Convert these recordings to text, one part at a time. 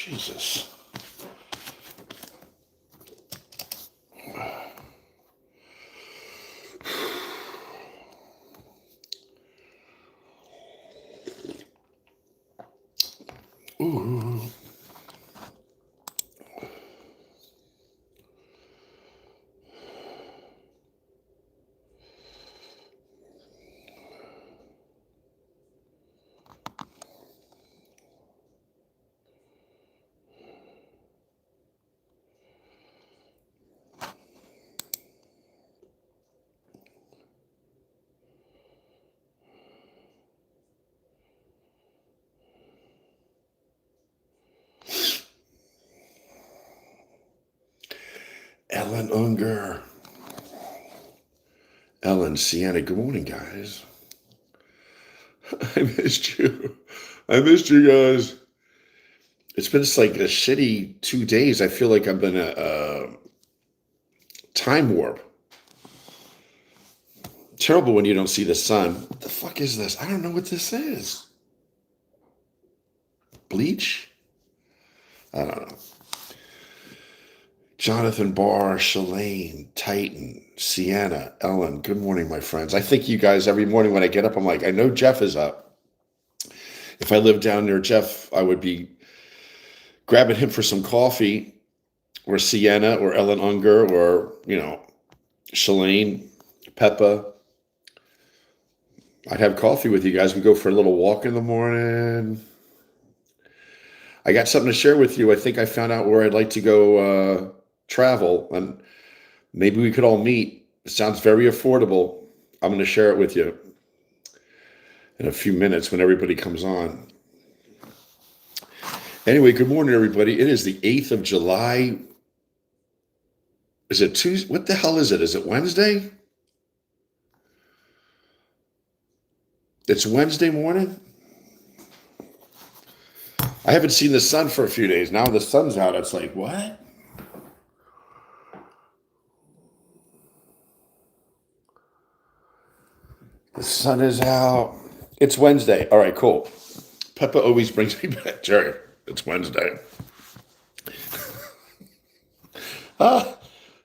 Jesus. Ooh. Ellen Unger. Ellen, Sienna, good morning, guys. I missed you. I missed you guys. It's been like a shitty 2 days. I feel like I've been a time warp. Terrible when you don't see the sun. What the fuck is this? I don't know what this is. Bleach? I don't know. Jonathan Barr, Shalane, Titan, Sienna, Ellen. Good morning, my friends. I think you guys, every morning when I get up, I'm like, I know Jeff is up. If I lived down near Jeff, I would be grabbing him for some coffee, or Sienna, or Ellen Unger, or, Shalane, Peppa. I'd have coffee with you guys. We go for a little walk in the morning. I got something to share with you. I think I found out where I'd like to go travel, and maybe we could all meet. It sounds very affordable. I'm going to share it with you in a few minutes when everybody comes on. Anyway, good morning, everybody. It is the 8th of July. Is it Tuesday? What the hell is it? Is it Wednesday? It's Wednesday morning. I haven't seen the sun for a few days. Now the sun's out. It's like, what? The sun is out. It's Wednesday. All right, cool. Peppa always brings me back. Jerry, it's Wednesday.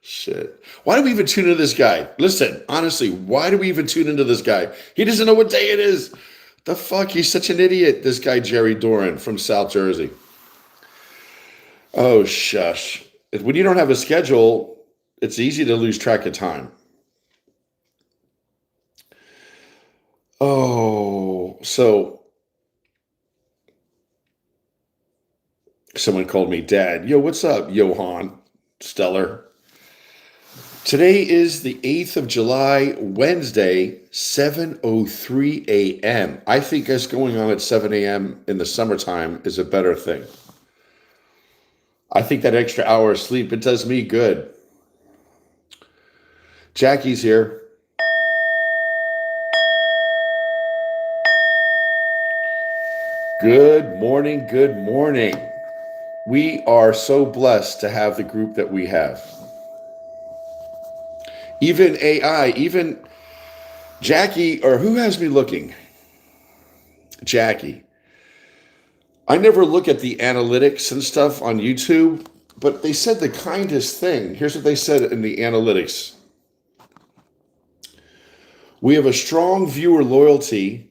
Shit. Why do we even tune into this guy? Listen, honestly, why do we even tune into this guy? He doesn't know what day it is. The fuck? He's such an idiot, this guy, Jerry Doran from South Jersey. Oh, shush. When you don't have a schedule, it's easy to lose track of time. Oh, so someone called me Dad. Yo, what's up, Johan Stellar? Today is the 8th of July, Wednesday, 7:03 a.m. I think us going on at 7 a.m. in the summertime is a better thing. I think that extra hour of sleep, it does me good. Jackie's here. Good morning, good morning. We are so blessed to have the group that we have. Even AI, even Jackie, or who has me looking? Jackie. I never look at the analytics and stuff on YouTube, but they said the kindest thing. Here's what they said in the analytics. We have a strong viewer loyalty.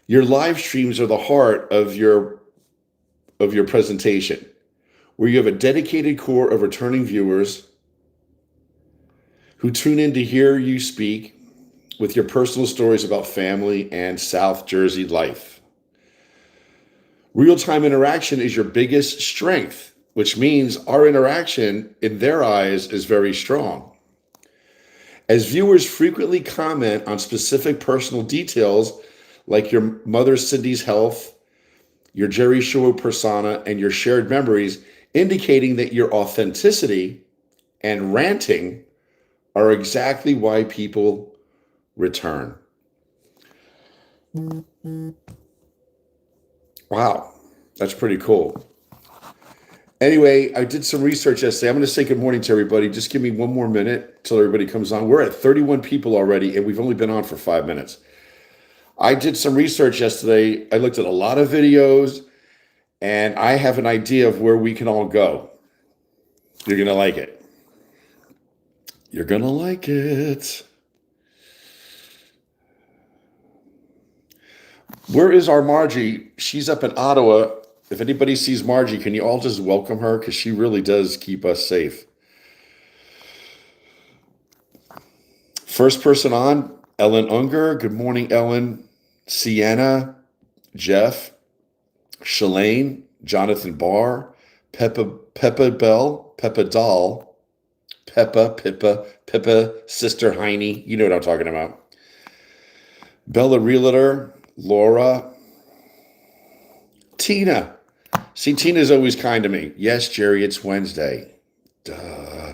Your live streams are the heart of your presentation, where you have a dedicated core of returning viewers who tune in to hear you speak with your personal stories about family and South Jersey life. Real-time interaction is your biggest strength, which means our interaction in their eyes is very strong. As viewers frequently comment on specific personal details like your mother Cindy's health, your Jerry Show persona, and your shared memories, indicating that your authenticity and ranting are exactly why people return. Wow, that's pretty cool. Anyway, I did some research yesterday. I'm going to say good morning to everybody. Just give me one more minute till everybody comes on. We're at 31 people already, and we've only been on for 5 minutes. I did some research yesterday. I looked at a lot of videos, and I have an idea of where we can all go. You're going to like it. You're going to like it. Where is our Margie? She's up in Ottawa. If anybody sees Margie, can you all just welcome her? Because she really does keep us safe. First person on, Ellen Unger. Good morning, Ellen. Sienna, Jeff, Shalane, Jonathan Barr, Peppa Bell, Peppa Doll, Pippa, Sister Heine. You know what I'm talking about. Bella Realtor, Laura, Tina. See, Tina's always kind to me. Yes, Jerry, it's Wednesday. Duh.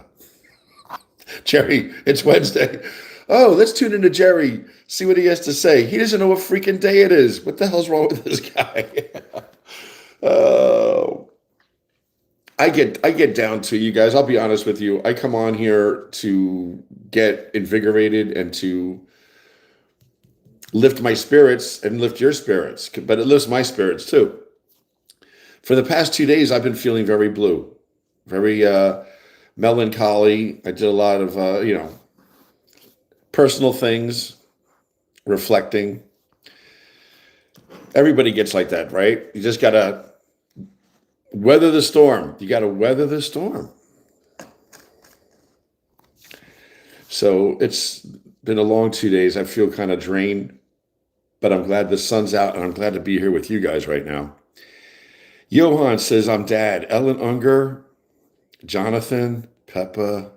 Jerry, it's Wednesday. Oh, let's tune into Jerry, see what he has to say. He doesn't know what freaking day it is. What the hell's wrong with this guy? Oh, I get down to you guys. I'll be honest with you. I come on here to get invigorated and to lift my spirits and lift your spirits, but it lifts my spirits too. For the past 2 days, I've been feeling very blue, very melancholy. I did a lot of, personal things, reflecting. Everybody gets like that, right? You just got to weather the storm. You got to weather the storm. So it's been a long 2 days. I feel kind of drained, but I'm glad the sun's out and I'm glad to be here with you guys right now. Johan says, I'm dad. Ellen Unger, Jonathan, Peppa,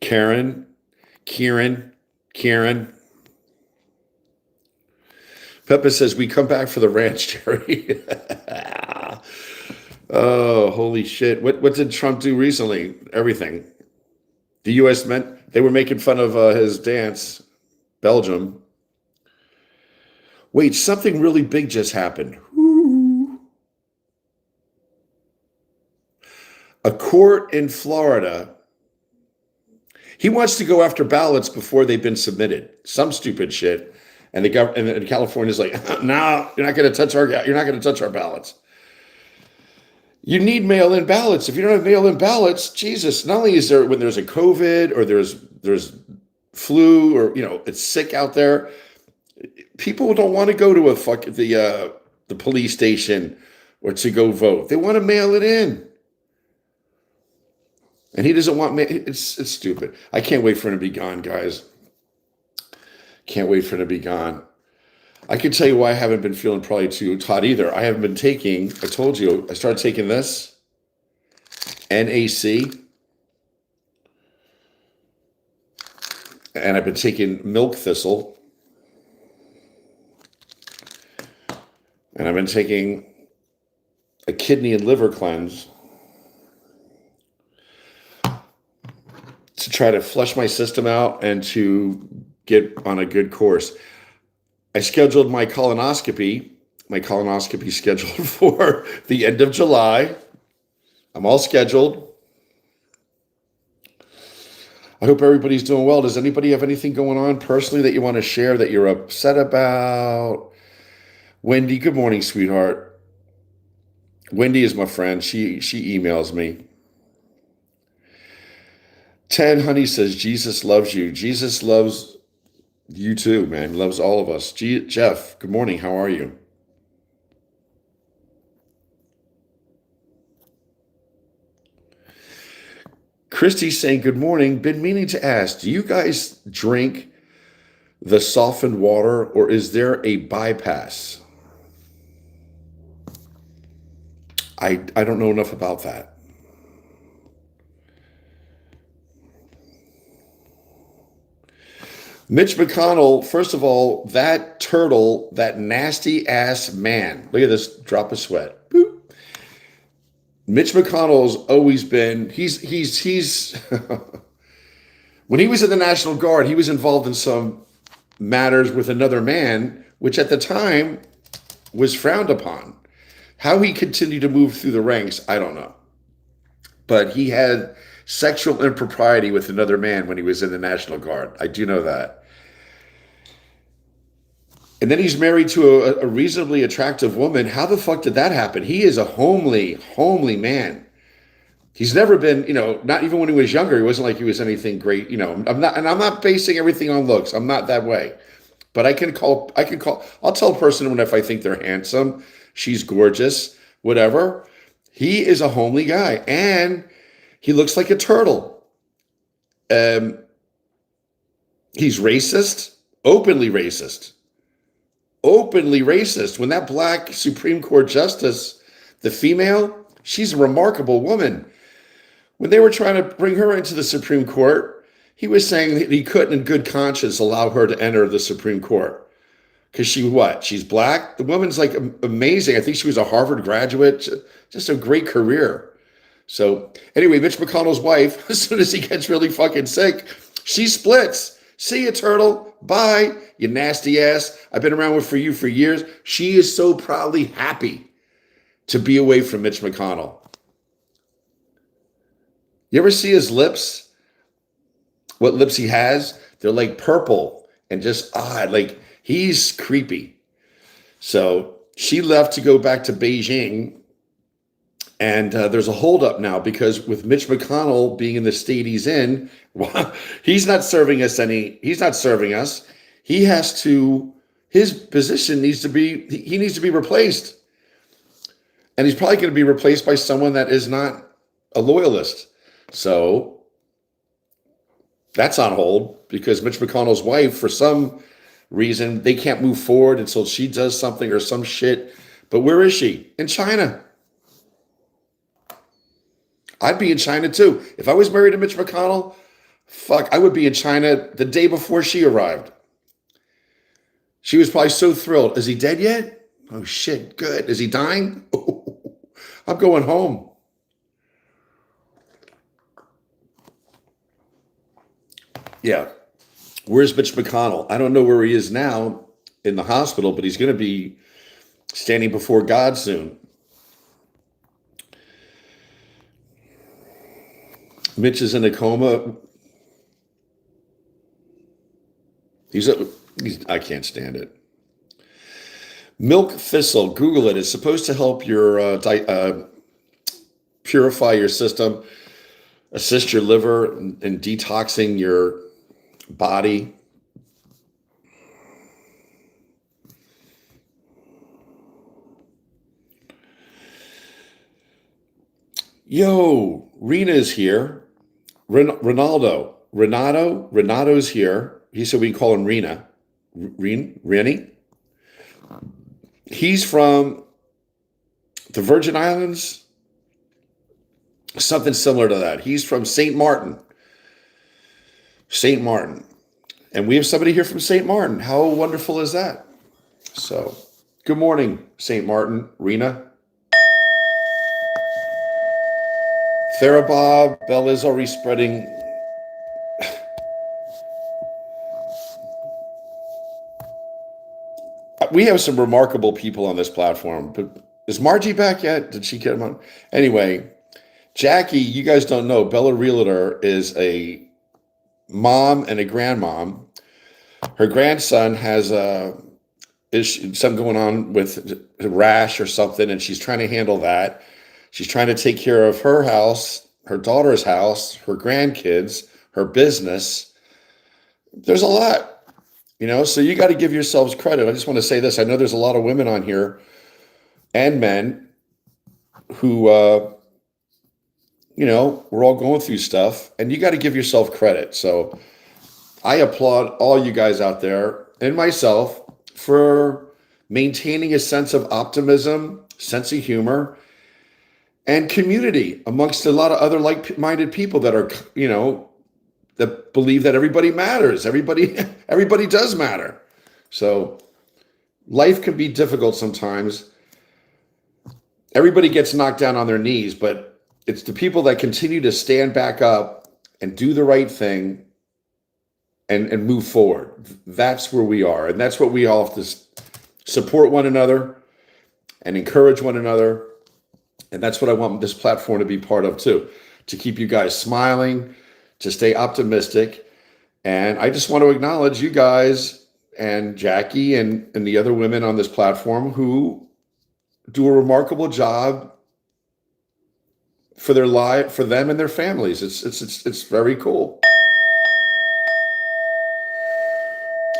Kieran. Peppa says, we come back for the ranch, Jerry. Oh, holy shit. What did Trump do recently? Everything. The U.S. they were making fun of his dance, Belgium. Wait, something really big just happened. Ooh. A court in Florida, he wants to go after ballots before they've been submitted. Some stupid shit. And and California's like, no, you're not going to touch our ballots. You need mail-in ballots. If you don't have mail-in ballots, Jesus, not only is there when there's a COVID or there's flu or it's sick out there, people don't want to go to the police station or to go vote. They want to mail it in. And he doesn't want it's stupid. I can't wait for him to be gone, guys. Can't wait for him to be gone. I can tell you why I haven't been feeling probably too hot either. I haven't been taking, I told you, I started taking this, NAC, and I've been taking milk thistle, and I've been taking a kidney and liver cleanse to try to flush my system out and to get on a good course. I scheduled my colonoscopy scheduled for the end of July. I'm all scheduled. I hope everybody's doing well. Does anybody have anything going on personally that you want to share that you're upset about? Wendy, good morning, sweetheart. Wendy is my friend. She emails me. Ted Honey says, Jesus loves you. Jesus loves you too, man. He loves all of us. Jeff, good morning. How are you? Christy's saying, good morning. Been meaning to ask, do you guys drink the softened water or is there a bypass? I don't know enough about that. Mitch McConnell, first of all, that turtle, that nasty ass man. Look at this drop of sweat. Boop. Mitch McConnell's always been, he's when he was in the National Guard, he was involved in some matters with another man, which at the time was frowned upon. How he continued to move through the ranks, I don't know. But he had sexual impropriety with another man when he was in the National Guard. I do know that. And then he's married to a reasonably attractive woman. How the fuck did that happen? He is a homely man. He's never been, not even when he was younger, he wasn't like he was anything great. I'm not basing everything on looks. I'm not that way. But I'll tell a person when if I think they're handsome, she's gorgeous, whatever. He is a homely guy and he looks like a turtle. He's racist, openly racist. Openly racist. When that black Supreme Court justice, the female, she's a remarkable woman. When they were trying to bring her into the Supreme Court, he was saying that he couldn't in good conscience allow her to enter the Supreme Court. Because she's black? The woman's like amazing. I think she was a Harvard graduate, just a great career. So anyway, Mitch McConnell's wife, as soon as he gets really fucking sick, she splits. See you, turtle. Bye, you nasty ass. I've been around with you for years. She is so proudly happy to be away from Mitch McConnell. You ever see his lips? What lips he has? They're like purple and just odd. Like he's creepy. So she left to go back to Beijing. And there's a holdup now because with Mitch McConnell being in the state he's in, he's not serving us. His position needs to be replaced. And he's probably going to be replaced by someone that is not a loyalist. So that's on hold because Mitch McConnell's wife, for some reason, they can't move forward until she does something or some shit. But where is she? In China. I'd be in China too. If I was married to Mitch McConnell, I would be in China the day before she arrived. She was probably so thrilled. Is he dead yet? Oh shit, good. Is he dying? I'm going home. Yeah. Where's Mitch McConnell? I don't know where he is now in the hospital, but he's going to be standing before God soon. Mitch is in a coma. I can't stand it. Milk thistle, Google it. It's supposed to help your purify your system, assist your liver in detoxing your body. Yo, Rena's here. Renato's here. He said we can call him Rena. Rennie? He's from the Virgin Islands. Something similar to that. He's from St. Martin. St. Martin. And we have somebody here from St. Martin. How wonderful is that? So, good morning, St. Martin. Rena. Therabob, Bella's already spreading. We have some remarkable people on this platform, but is Margie back yet? Did she get him on? Anyway, Jackie, you guys don't know, Bella Realtor is a mom and a grandmom. Her grandson has something going on with a rash or something, and she's trying to handle that. She's trying to take care of her house, her daughter's house, her grandkids, her business. There's a lot, so you got to give yourselves credit. I just want to say this. I know there's a lot of women on here and men who, we're all going through stuff, and you got to give yourself credit. So I applaud all you guys out there and myself for maintaining a sense of optimism, sense of humor, and community amongst a lot of other like-minded people that are, that believe that everybody matters. Everybody does matter. So life can be difficult sometimes. Everybody gets knocked down on their knees, but it's the people that continue to stand back up and do the right thing and move forward. That's where we are. And that's what we all have to support one another and encourage one another. And that's what I want this platform to be part of too, to keep you guys smiling, to stay optimistic. And I just want to acknowledge you guys and Jackie and the other women on this platform who do a remarkable job for their life, for them and their families. It's very cool.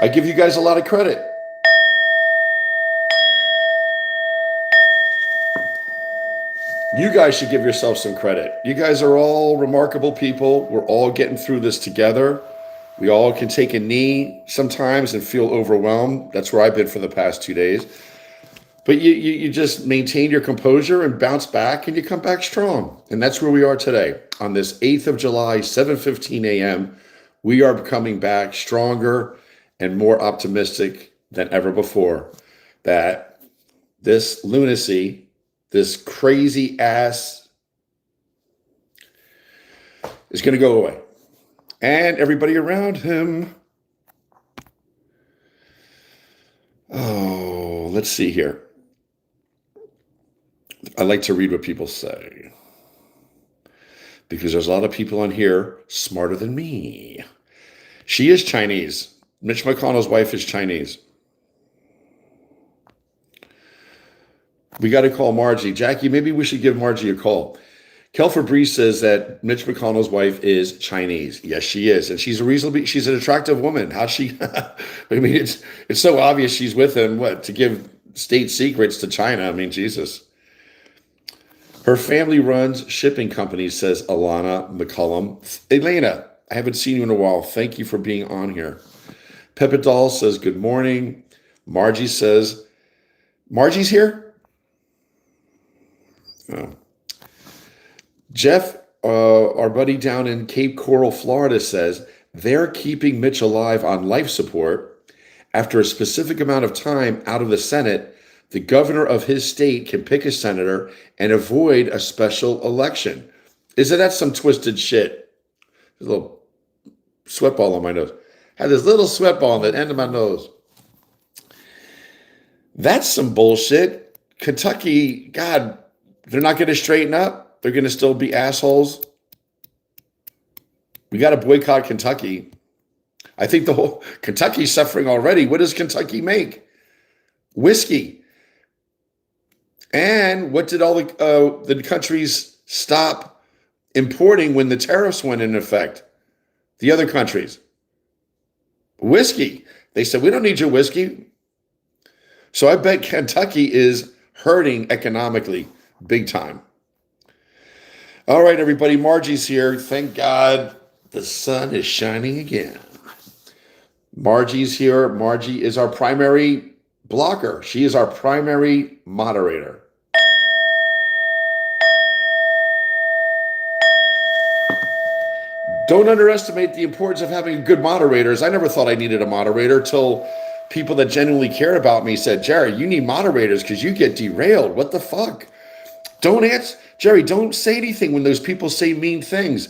I give you guys a lot of credit. You guys should give yourself some credit. You guys are all remarkable people. We're all getting through this together. We all can take a knee sometimes and feel overwhelmed. That's where I've been for the past 2 days. But you just maintain your composure and bounce back, and you come back strong. And that's where we are today. On this 8th of July, 7:15 a.m., we are coming back stronger and more optimistic than ever before that this lunacy, this crazy ass, is going to go away. And everybody around him. Oh, let's see here. I like to read what people say, because there's a lot of people on here smarter than me. She is Chinese. Mitch McConnell's wife is Chinese. We got to call Margie. Jackie, maybe we should give Margie a call. Kel Fabrice says that Mitch McConnell's wife is Chinese. Yes, she is. And she's an attractive woman. How's she? I mean, it's so obvious she's with him, to give state secrets to China. I mean, Jesus. Her family runs shipping companies, says Alana McCullum. Elena, I haven't seen you in a while. Thank you for being on here. Peppa Doll says, good morning. Margie says, Margie's here? Oh. Jeff, our buddy down in Cape Coral, Florida, says, they're keeping Mitch alive on life support. After a specific amount of time out of the Senate, the governor of his state can pick a senator and avoid a special election. Isn't that some twisted shit? There's a little sweat ball on my nose. Had this little sweat ball on the end of my nose. That's some bullshit. Kentucky, God, they're not going to straighten up. They're going to still be assholes. We got to boycott Kentucky. I think the whole Kentucky's suffering already. What does Kentucky make? Whiskey. And what did all the countries stop importing when the tariffs went into effect? The other countries. Whiskey. They said, we don't need your whiskey. So I bet Kentucky is hurting economically big time. All right, everybody. Margie's here. Thank God the sun is shining again. Margie's here. Margie is our primary blogger. She is our primary moderator. Don't underestimate the importance of having good moderators. I never thought I needed a moderator till people that genuinely care about me said, Jerry, you need moderators because you get derailed. What the fuck? Don't answer. Jerry, don't say anything when those people say mean things.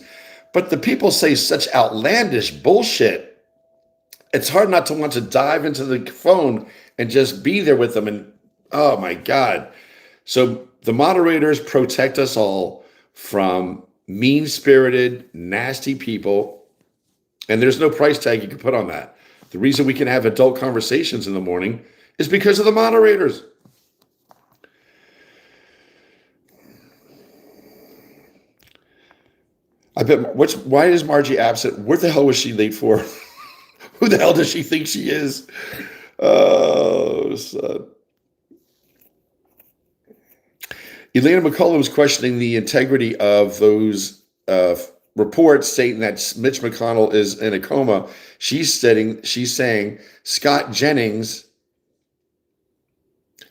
But the people say such outlandish bullshit. It's hard not to want to dive into the phone and just be there with them. And oh my God. So the moderators protect us all from mean-spirited, nasty people. And there's no price tag you can put on that. The reason we can have adult conversations in the morning is because of the moderators. I bet, why is Margie absent? What the hell was she late for? Who the hell does she think she is? Oh, son. Elena McCullough was questioning the integrity of those reports stating that Mitch McConnell is in a coma. She's saying Scott Jennings.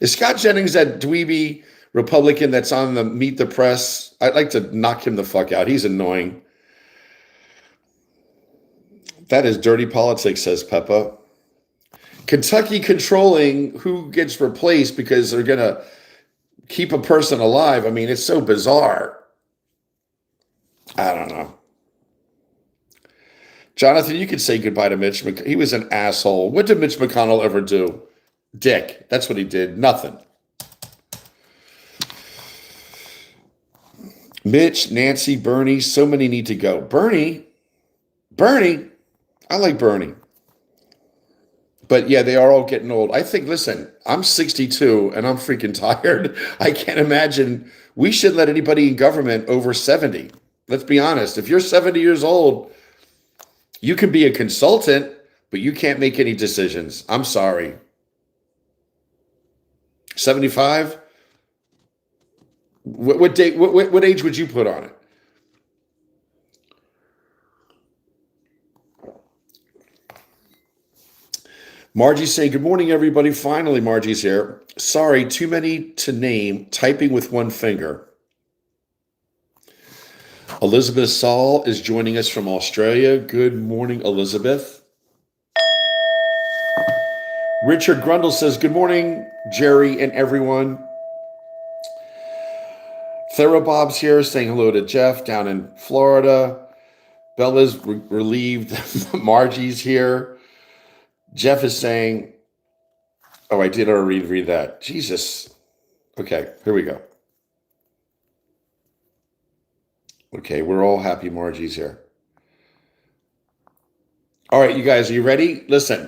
Is Scott Jennings that dweeby Republican that's on the Meet the Press? I'd like to knock him the fuck out. He's annoying. That is dirty politics, says Peppa. Kentucky controlling who gets replaced because they're going to keep a person alive. I mean, it's so bizarre. I don't know. Jonathan, you could say goodbye to Mitch. He was an asshole. What did Mitch McConnell ever do? Dick. That's what he did. Nothing. Mitch, Nancy, Bernie, so many need to go. Bernie, I like Bernie. But yeah, they are all getting old. I think, listen, I'm 62 and I'm freaking tired. I can't imagine we should let anybody in government over 70. Let's be honest. If you're 70 years old, you can be a consultant, but you can't make any decisions. I'm sorry. 75? What date? What age would you put on it? Margie's saying, good morning, everybody. Finally, Margie's here. Sorry, too many to name, typing with one finger. Elizabeth Saul is joining us from Australia. Good morning, Elizabeth. Richard Grundle says, good morning, Jerry and everyone. Therabob's here saying hello to Jeff down in Florida. Bella's relieved. Margie's here. Jeff is saying, oh, I did already read that. Jesus. Okay, here we go. Okay, we're all happy Margie's here. All right, you guys, are you ready? Listen,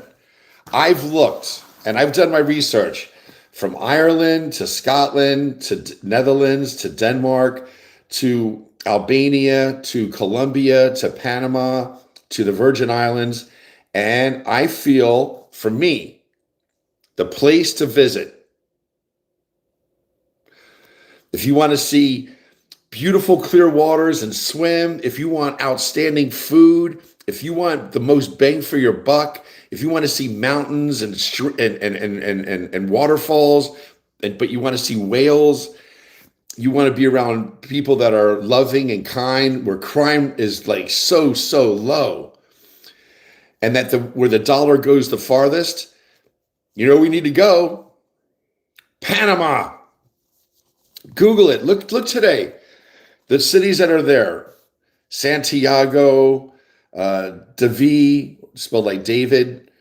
I've looked and I've done my research from Ireland to Scotland to Netherlands to Denmark to Albania to Colombia to Panama to the Virgin Islands. And I feel, for me, the place to visit, if you want to see beautiful clear waters and swim, if you want outstanding food, if you want the most bang for your buck, if you want to see mountains and waterfalls, but you want to see whales, you want to be around people that are loving and kind, where crime is like so low, and that where the dollar goes the farthest, you know, we need to go. Panama. Google it. Look today. The cities that are there: Santiago, Devi, spelled like David,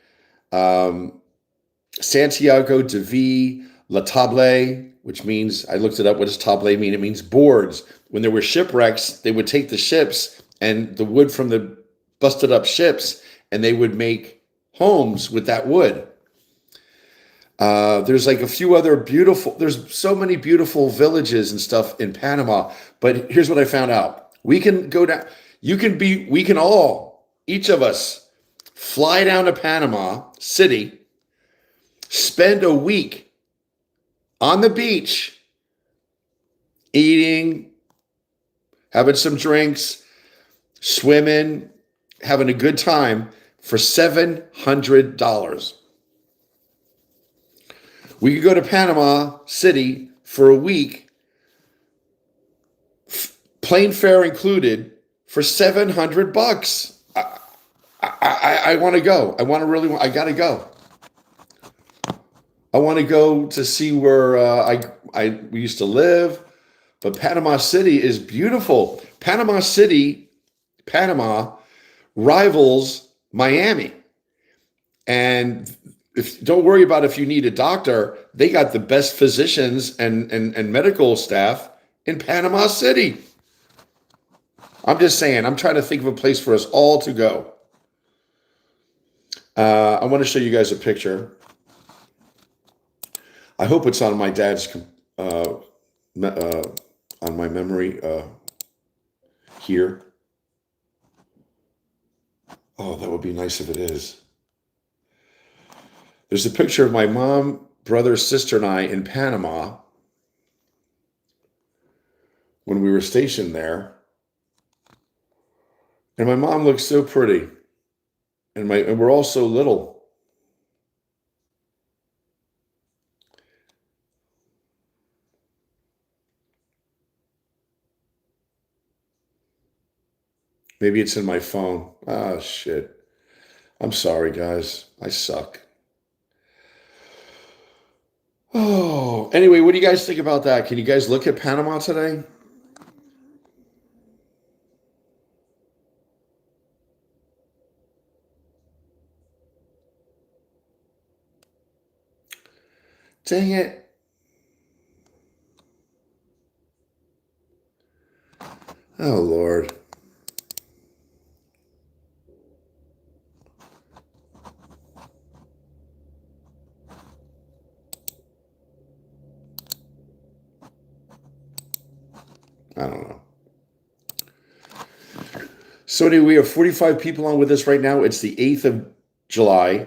Santiago, Devi, La Table, which means, I looked it up. What does table mean? It means boards. When there were shipwrecks, they would take the ships and the wood from the busted up ships, and they would make homes with that wood. There's like a few other there's so many beautiful villages and stuff in Panama. But here's what I found out. We can go down, we can all, each of us, fly down to Panama City, spend a week on the beach, eating, having some drinks, swimming, having a good time for $700. We could go to Panama City for a week, plane fare included, for $700. I want to go. I got to go. I want to go to see where we used to live. But Panama City is beautiful. Panama rivals Miami. And don't worry about if you need a doctor. They got the best physicians and medical staff in Panama City. I'm just saying, I'm trying to think of a place for us all to go. I want to show you guys a picture. I hope it's on my dad's, on my memory here. Oh, that would be nice if it is. There's a picture of my mom, brother, sister, and I in Panama when we were stationed there. And my mom looks so pretty. And we're all so little. Maybe it's in my phone. Ah, shit. I'm sorry, guys. I suck. Oh, anyway, what do you guys think about that? Can you guys look at Panama today? Dang it. Oh, Lord. I don't know. So anyway, we have 45 people on with us right now. It's the 8th of July,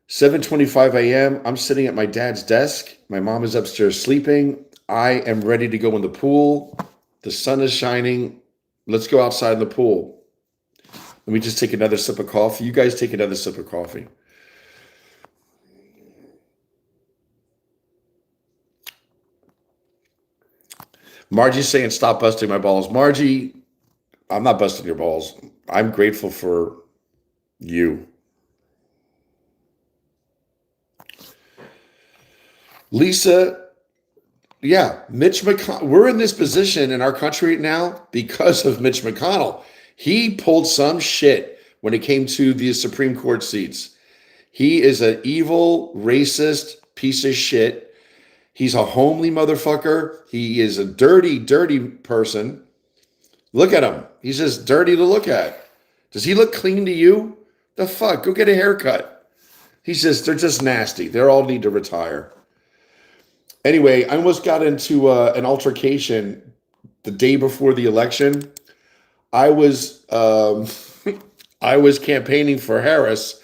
7:25 a.m. I'm sitting at my dad's desk. My mom is upstairs sleeping. I am ready to go in the pool. The sun is shining. Let's go outside in the pool. Let me just take another sip of coffee. You guys take another sip of coffee. Margie's saying, stop busting my balls. Margie, I'm not busting your balls. I'm grateful for you. Lisa, yeah, Mitch McConnell. We're in this position in our country right now because of Mitch McConnell. He pulled some shit when it came to the Supreme Court seats. He is an evil, racist piece of shit. He's a homely motherfucker. He is a dirty, dirty person. Look at him. He's just dirty to look at. Does he look clean to you? The fuck? Go get a haircut. They're just nasty. They all need to retire. Anyway, I almost got into an altercation the day before the election. I was I was campaigning for Harris,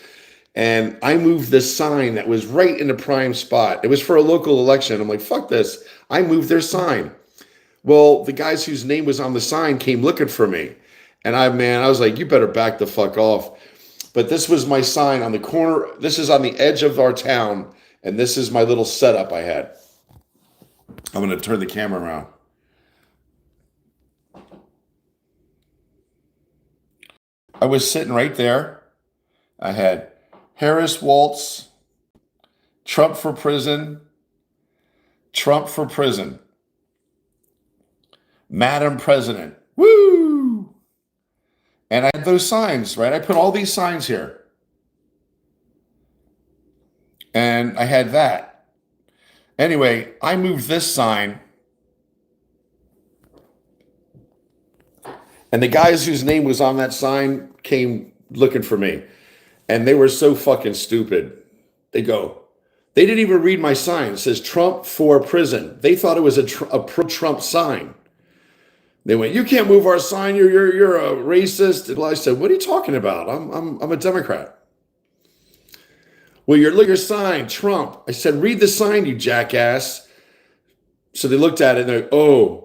and I moved this sign that was right in the prime spot. It was for a local election. I'm like, fuck this. I moved their sign. Well, the guys whose name was on the sign came looking for me. And I was like, you better back the fuck off. But this was my sign on the corner. This is on the edge of our town. And this is my little setup I had. I'm going to turn the camera around. I was sitting right there. I had Harris Waltz, Trump for prison, Trump for prison, Madam President, woo! And I had those signs, right? I put all these signs here. And I had that. Anyway, I moved this sign. And the guys whose name was on that sign came looking for me. And they were so fucking stupid. They didn't even read my sign. It says Trump for prison. They thought it was a pro-Trump sign. They went, you can't move our sign. You're a racist. And I said, what are you talking about? I'm a Democrat. Well, look your sign, Trump. I said, read the sign, you jackass. So they looked at it and they're,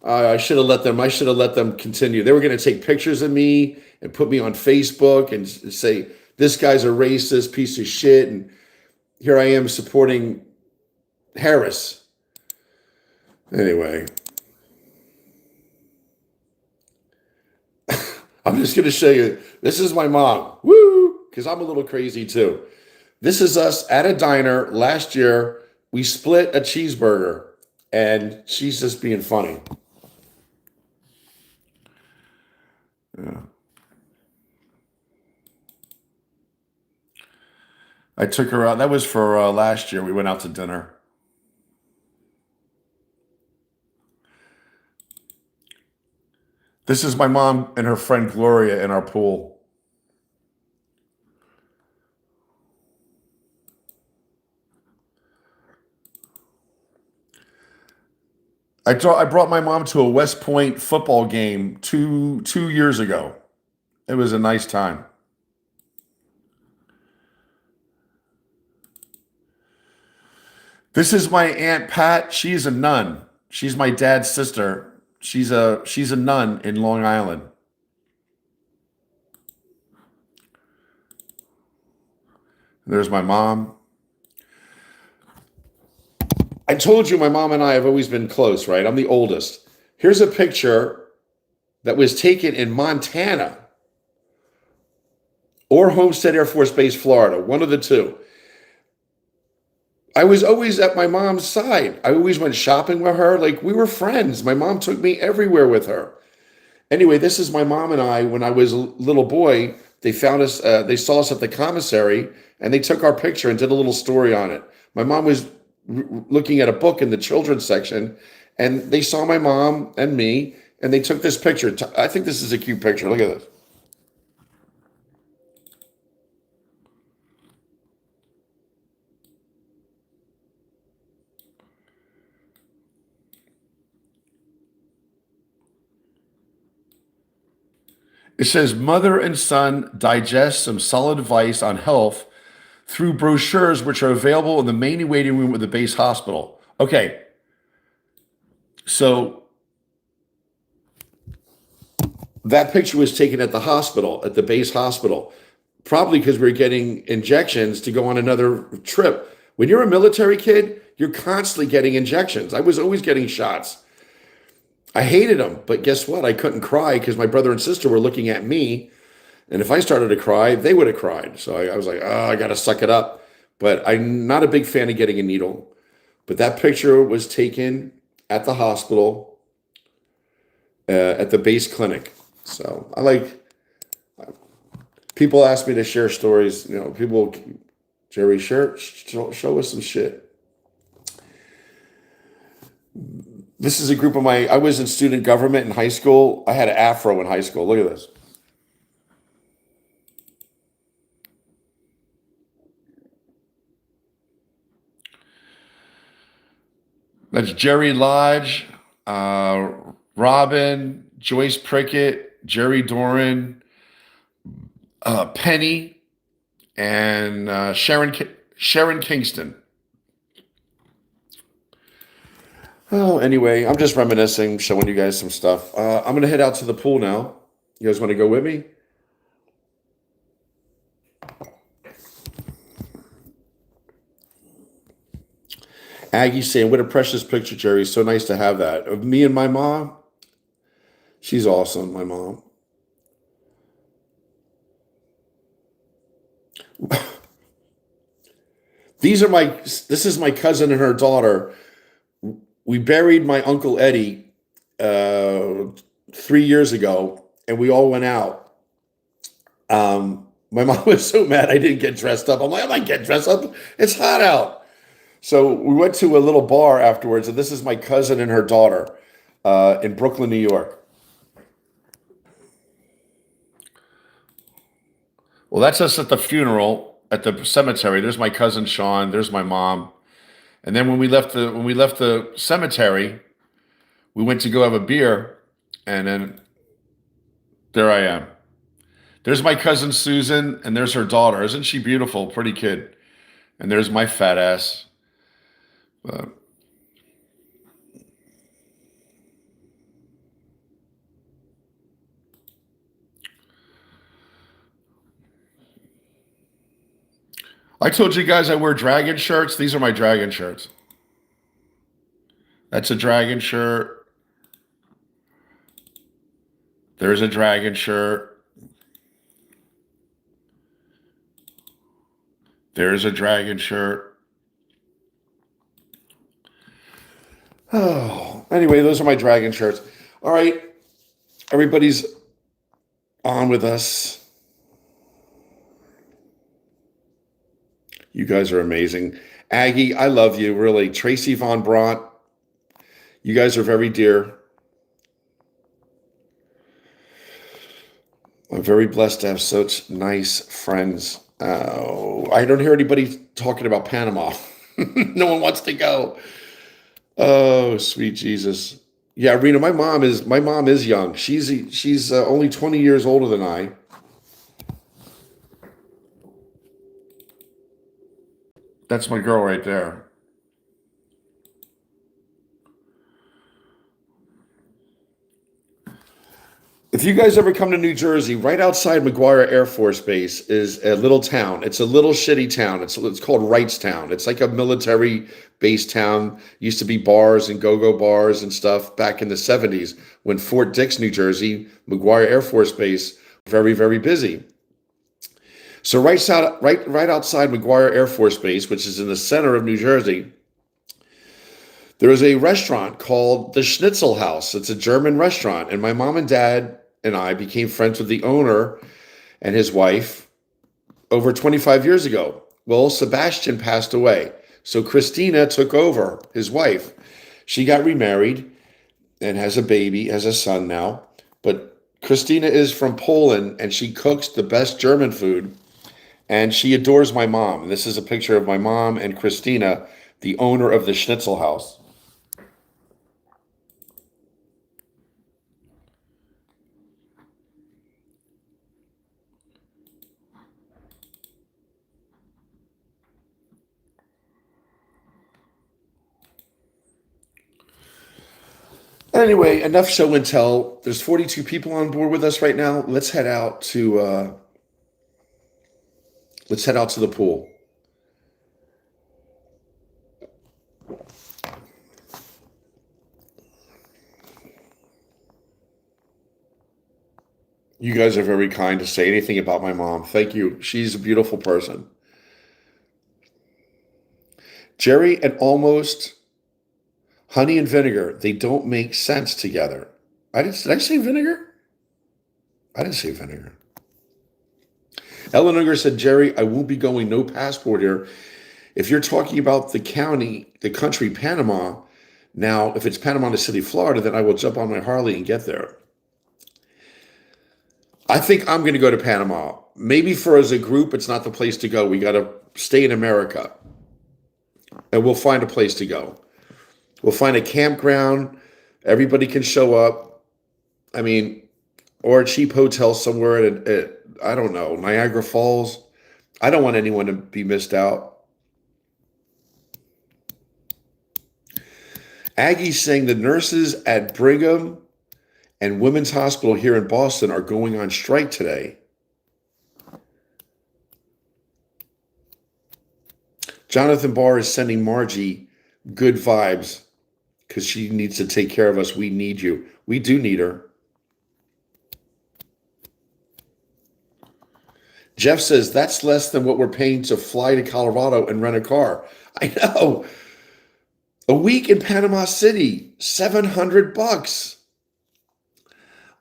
I should have let them continue. They were going to take pictures of me and put me on Facebook and say, this guy's a racist piece of shit. And here I am supporting Harris. Anyway, I'm just going to show you. This is my mom. Woo! Because I'm a little crazy too. This is us at a diner last year. We split a cheeseburger and she's just being funny. Yeah. I took her out. That was for last year. We went out to dinner. This is my mom and her friend Gloria in our pool. I brought my mom to a West Point football game two years ago. It was a nice time. This is my Aunt Pat. She's a nun. She's my dad's sister. She's a nun in Long Island. There's my mom. I told you my mom and I have always been close, right? I'm the oldest. Here's a picture that was taken in Montana or Homestead Air Force Base, Florida, one of the two. I was always at my mom's side. I always went shopping with her. Like, we were friends. My mom took me everywhere with her. Anyway, this is my mom and I when I was a little boy. They found us, they saw us at the commissary, and they took our picture and did a little story on it. My mom was looking at a book in the children's section, and they saw my mom and me, and they took this picture. I think this is a cute picture. Look at this. It says mother and son digest some solid advice on health through brochures which are available in the main waiting room of the base hospital. Okay, so that picture was taken at the hospital, at the base hospital, probably because we were getting injections to go on another trip. When you're a military kid, you're constantly getting injections. I was always getting shots. I hated them, but guess what? I couldn't cry because my brother and sister were looking at me. And if I started to cry, they would have cried. So I was like, oh, I got to suck it up. But I'm not a big fan of getting a needle. But that picture was taken at the hospital, at the base clinic. So I like, people ask me to share stories. You know, people, Jerry, show us some shit. This is a group of I was in student government in high school. I had an afro in high school. Look at this. That's Jerry Lodge, Robin, Joyce Prickett, Jerry Doran, Penny, and Sharon Kingston. Oh, anyway, I'm just reminiscing, showing you guys some stuff. I'm going to head out to the pool now. You guys want to go with me? Aggie saying, what a precious picture, Jerry. So nice to have that. Of me and my mom. She's awesome, my mom. This is my cousin and her daughter. We buried my Uncle Eddie 3 years ago, and we all went out. My mom was so mad I didn't get dressed up. I'm like, I might get dressed up. It's hot out. So we went to a little bar afterwards, and this is my cousin and her daughter in Brooklyn, New York. Well, that's us at the funeral at the cemetery. There's my cousin Sean. There's my mom. And then when we left the cemetery, we went to go have a beer, and then there I am. There's my cousin Susan, and there's her daughter. Isn't she beautiful? Pretty kid. And there's my fat ass. I told you guys I wear dragon shirts. These are my dragon shirts. That's a dragon shirt. There's a dragon shirt. There's a dragon shirt. Oh, anyway, those are my dragon shirts. All right, everybody's on with us. You guys are amazing. Aggie, I love you, really. Tracy Von Bront, you guys are very dear. I'm very blessed to have such nice friends. I don't hear anybody talking about Panama. No one wants to go. Oh, sweet Jesus. Yeah, Rena, my mom is young. She's only 20 years older than I. That's my girl right there. If you guys ever come to New Jersey, right outside McGuire Air Force Base is a little town. It's a little shitty town. It's called Wrightstown. It's like a military base town. Used to be bars and go-go bars and stuff back in the 70s when Fort Dix, New Jersey, McGuire Air Force Base, very, very busy. So right outside McGuire Air Force Base, which is in the center of New Jersey, there is a restaurant called the Schnitzel House. It's a German restaurant, and my mom and dad and I became friends with the owner and his wife over 25 years ago. Well, Sebastian passed away, so Christina took over, his wife. She got remarried and has a baby, has a son now. But Christina is from Poland, and she cooks the best German food, and she adores my mom. This is a picture of my mom and Christina, the owner of the Schnitzel House. But anyway, enough show and tell. There's 42 people on board with us right now. Let's head out to the pool. You guys are very kind to say anything about my mom. Thank you. She's a beautiful person. Jerry and almost honey and vinegar, they don't make sense together. Did I say vinegar? I didn't say vinegar. Eleanor said, Jerry, I won't be going no passport here. If you're talking about the country, Panama, now, if it's Panama City, Florida, then I will jump on my Harley and get there. I think I'm going to go to Panama. Maybe as a group, it's not the place to go. We got to stay in America. And we'll find a place to go. We'll find a campground. Everybody can show up. I mean, or a cheap hotel somewhere at I don't know, Niagara Falls. I don't want anyone to be missed out. Aggie's saying the nurses at Brigham and Women's Hospital here in Boston are going on strike today. Jonathan Barr is sending Margie good vibes because she needs to take care of us. We need you. We do need her. Jeff says that's less than what we're paying to fly to Colorado and rent a car. I know. A week in Panama City, $700.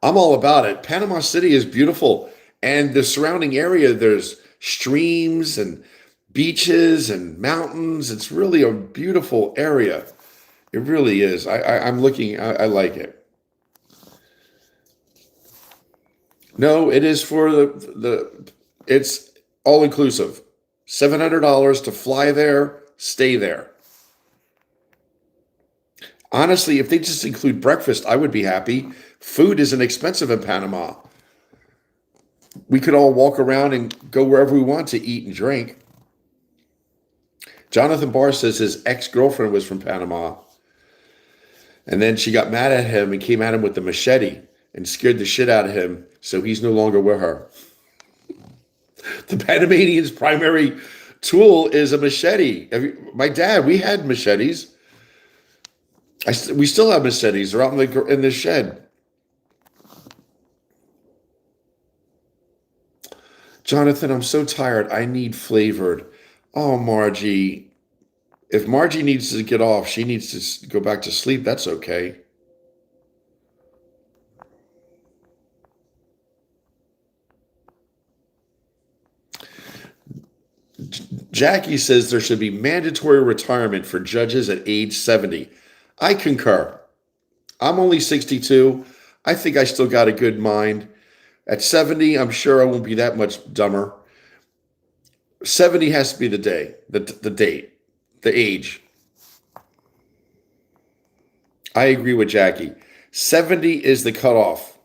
I'm all about it. Panama City is beautiful. And the surrounding area, there's streams and beaches and mountains. It's really a beautiful area. It really is. I'm looking, I like it. No, it is for it's all inclusive. $700 to fly there, stay there. Honestly, if they just include breakfast, I would be happy. Food isn't expensive in Panama. We could all walk around and go wherever we want to eat and drink. Jonathan Barr says his ex-girlfriend was from Panama. And then she got mad at him and came at him with the machete and scared the shit out of him. So he's no longer with her. The Panamanian's primary tool is a machete. My dad, we had machetes. We still have machetes. They're out in the shed. Jonathan, I'm so tired. I need flavored. Oh, Margie. If Margie needs to get off, she needs to go back to sleep. That's okay. Jackie says there should be mandatory retirement for judges at age 70. I concur. I'm only 62. I think I still got a good mind. At 70, I'm sure I won't be that much dumber. 70 has to be the date, the age. I agree with Jackie. 70 is the cutoff.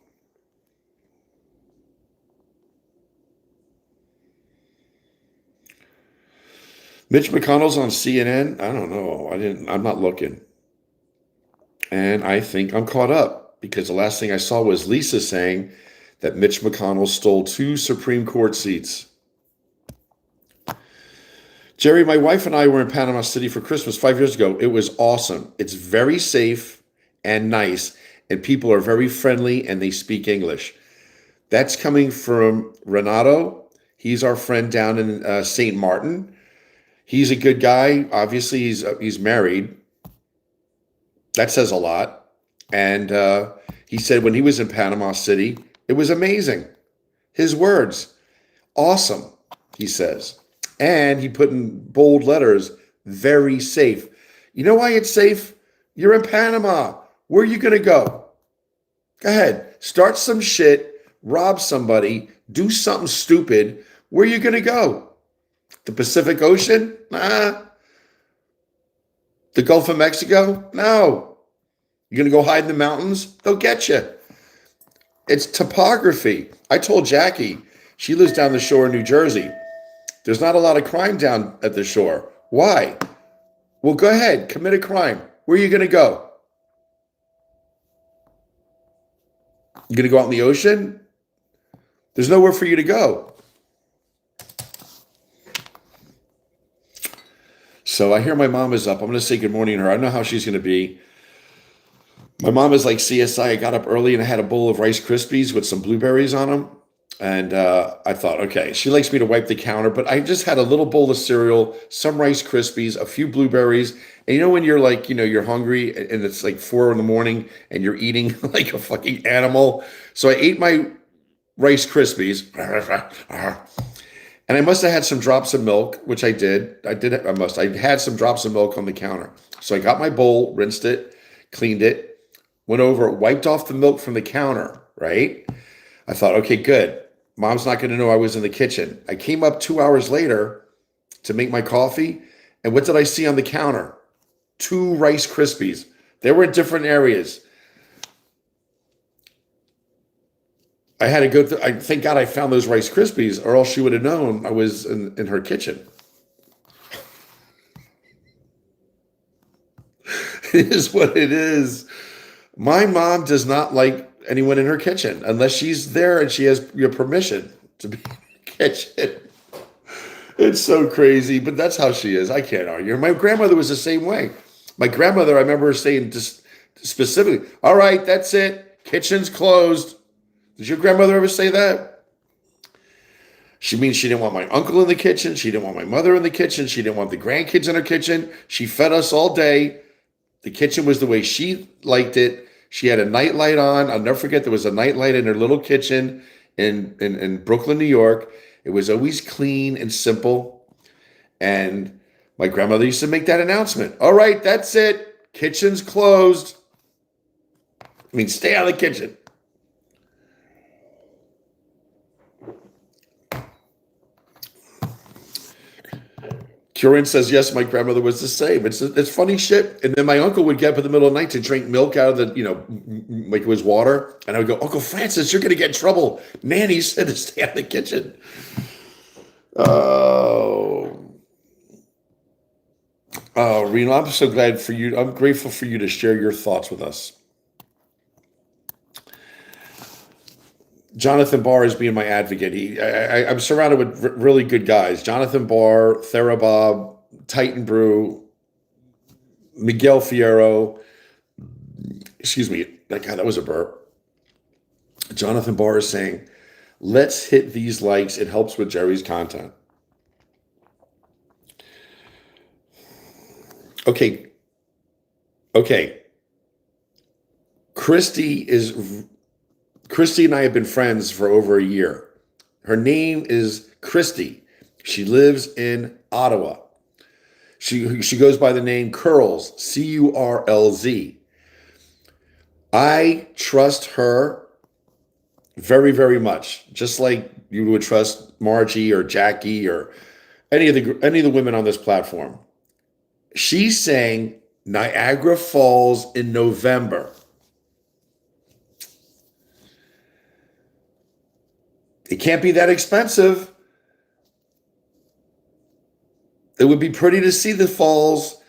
Mitch McConnell's on CNN. I don't know. I'm not looking. And I think I'm caught up because the last thing I saw was Lisa saying that Mitch McConnell stole 2 Supreme Court seats. Jerry, my wife and I were in Panama City for Christmas 5 years ago. It was awesome. It's very safe and nice, and people are very friendly and they speak English. That's coming from Renato. He's our friend down in St. Martin. He's a good guy. Obviously, he's married. That says a lot. And he said when he was in Panama City, it was amazing. His words, awesome, he says. And he put in bold letters, very safe. You know why it's safe? You're in Panama. Where are you going to go? Go ahead. Start some shit, rob somebody, do something stupid. Where are you going to go? The Pacific Ocean? Nah. The Gulf of Mexico? No. You're going to go hide in the mountains? They'll get you. It's topography. I told Jackie, she lives down the shore in New Jersey. There's not a lot of crime down at the shore. Why? Well, go ahead, commit a crime. Where are you going to go? You going to go out in the ocean? There's nowhere for you to go. So I hear my mom is up. I'm going to say good morning to her. I don't know how she's going to be. My mom is like CSI. I got up early and I had a bowl of Rice Krispies with some blueberries on them. And I thought, okay, she likes me to wipe the counter, but I just had a little bowl of cereal, some Rice Krispies, a few blueberries. And you know, when you're like, you're hungry and it's like 4 a.m. and you're eating like a fucking animal. So I ate my Rice Krispies. And I must have had some drops of milk, which I did. I had some drops of milk on the counter. So I got my bowl, rinsed it, cleaned it, went over, wiped off the milk from the counter, right? I thought, okay, good. Mom's not going to know I was in the kitchen. I came up 2 hours later to make my coffee. And what did I see on the counter? 2 Rice Krispies. They were in different areas. I had to go through. Thank God I found those Rice Krispies, or else she would have known I was in her kitchen. It is what it is. My mom does not like anyone in her kitchen unless she's there and she has your permission to be in the kitchen. It's so crazy, but that's how she is. I can't argue. My grandmother was the same way. My grandmother, I remember her saying just specifically, "All right, that's it. Kitchen's closed." Did your grandmother ever say that? She means she didn't want my uncle in the kitchen. She didn't want my mother in the kitchen. She didn't want the grandkids in her kitchen. She fed us all day. The kitchen was the way she liked it. She had a night light on. I'll never forget there was a night light in her little kitchen in Brooklyn, New York. It was always clean and simple. And my grandmother used to make that announcement. All right, that's it. Kitchen's closed. I mean, stay out of the kitchen. Doran says, yes, my grandmother was the same. It's funny shit. And then my uncle would get up in the middle of the night to drink milk out of the, like it was water. And I would go, Uncle Francis, you're going to get in trouble. Nanny said to stay out of the kitchen. Oh, Reno, I'm so glad for you. I'm grateful for you to share your thoughts with us. Jonathan Barr is being my advocate. I'm surrounded with really good guys. Jonathan Barr, Therabob, Titan Brew, Miguel Fierro. Excuse me. God, that was a burp. Jonathan Barr is saying, let's hit these likes. It helps with Jerry's content. Okay. Christy and I have been friends for over a year. Her name is Christy. She lives in Ottawa. She goes by the name Curls, Curlz. I trust her very, very much, just like you would trust Margie or Jackie or any of the women on this platform. She's saying Niagara Falls in November. It can't be that expensive. It would be pretty to see the falls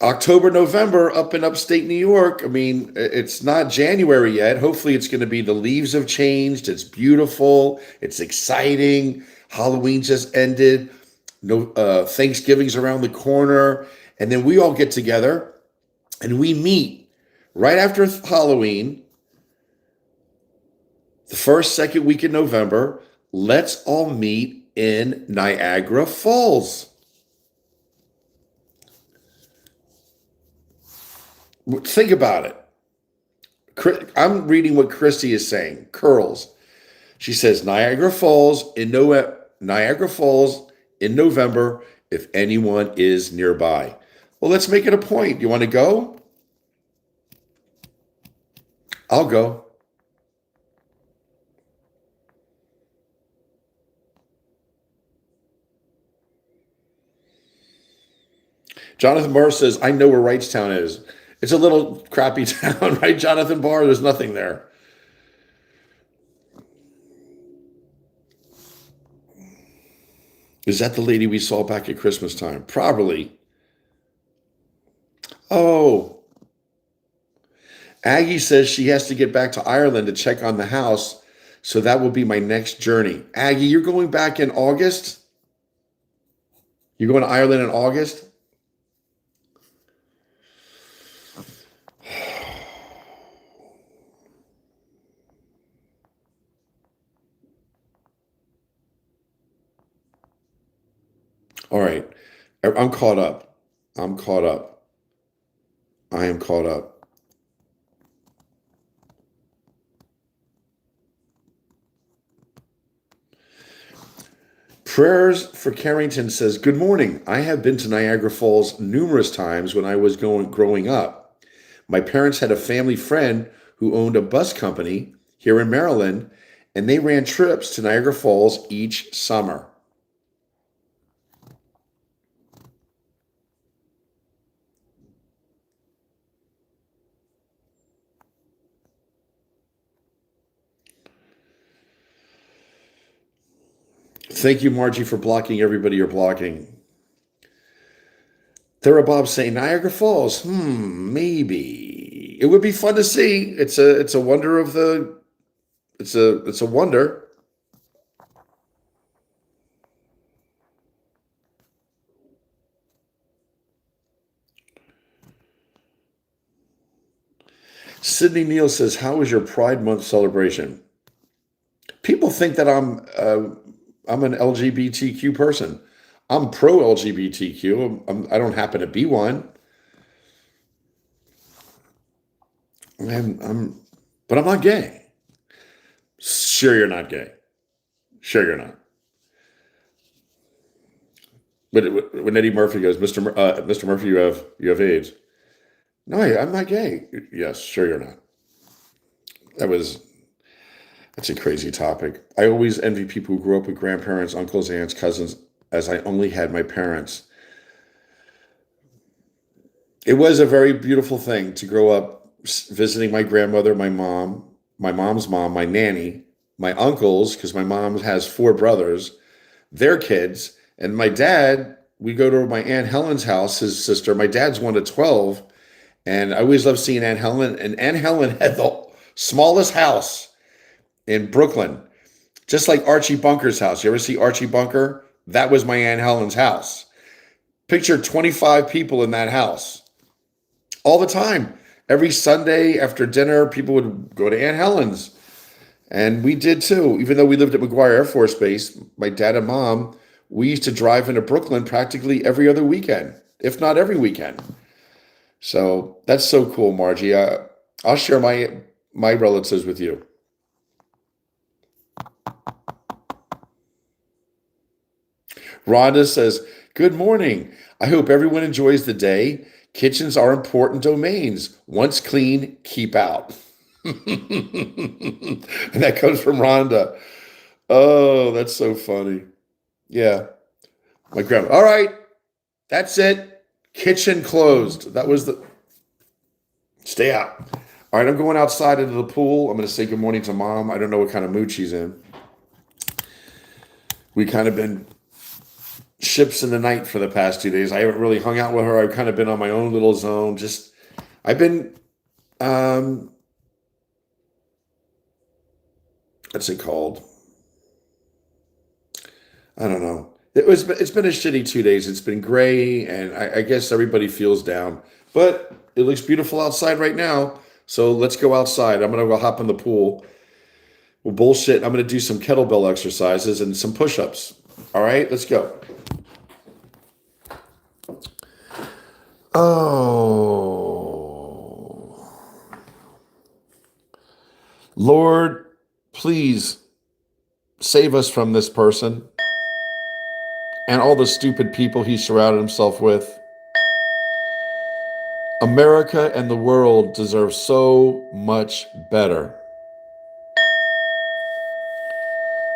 October, November up in upstate New York. I mean, it's not January yet. Hopefully it's going to be, the leaves have changed. It's beautiful. It's exciting. Halloween just ended. Thanksgiving's around the corner. And then we all get together and we meet right after Halloween. The first, second week in November, let's all meet in Niagara Falls. Think about it. I'm reading what Christy is saying. Curls. She says Niagara Falls in November if anyone is nearby. Well, let's make it a point. You want to go? I'll go. Jonathan Barr says, I know where Wrightstown is. It's a little crappy town, right, Jonathan Barr? There's nothing there. Is that the lady we saw back at Christmas time? Probably. Oh. Aggie says she has to get back to Ireland to check on the house, so that will be my next journey. Aggie, you're going back in August? You're going to Ireland in August? All right. I'm caught up. I'm caught up. I am caught up. Prayers for Carrington says, "Good morning. I have been to Niagara Falls numerous times when I was growing up. My parents had a family friend who owned a bus company here in Maryland, and they ran trips to Niagara Falls each summer." Thank you, Margie, for blocking everybody you're blocking. Thera Bob saying Niagara Falls. Maybe it would be fun to see. It's a wonder of the. It's a wonder. Sydney Neal says, "How was your Pride Month celebration?" People think that I'm an LGBTQ person. I'm pro LGBTQ. I don't happen to be one. I'm, but I'm not gay. Sure, you're not gay. Sure, you're not. But when Eddie Murphy goes, Mr. Murphy, you have AIDS. No, I'm not gay. Yes, sure, you're not. That's a crazy topic. I always envy people who grew up with grandparents, uncles, aunts, cousins, as I only had my parents. It was a very beautiful thing to grow up visiting my grandmother, my mom, my mom's mom, my nanny, my uncles, because my mom has four brothers, their kids, and my dad. We go to my Aunt Helen's house, his sister. My dad's one of 12, and I always loved seeing Aunt Helen. And Aunt Helen had the smallest house in Brooklyn, just like Archie Bunker's house. You ever see Archie Bunker? That was my Aunt Helen's house. Picture 25 people in that house all the time. Every Sunday after dinner, people would go to Aunt Helen's. And we did too. Even though we lived at McGuire Air Force Base, my dad and mom, we used to drive into Brooklyn practically every other weekend, if not every weekend. So that's so cool, Margie. I'll share my relatives with you. Rhonda says, "Good morning. I hope everyone enjoys the day. Kitchens are important domains. Once clean, keep out." And that comes from Rhonda. Oh, that's so funny. Yeah. My grandma. All right. That's it. Kitchen closed. That was the stay out. All right. I'm going outside into the pool. I'm going to say good morning to mom. I don't know what kind of mood she's in. We kind of been ships in the night for the past 2 days. I haven't really hung out with her. I've kind of been on my own little zone. I've been, um, what's it called? I don't know. It's been a shitty 2 days. It's been gray, and I guess everybody feels down. But it looks beautiful outside right now. So let's go outside. I'm gonna go hop in the pool. We'll bullshit. I'm gonna do some kettlebell exercises and some push-ups. All right, let's go. Oh, Lord, please save us from this person and all the stupid people he surrounded himself with. America and the world deserve so much better.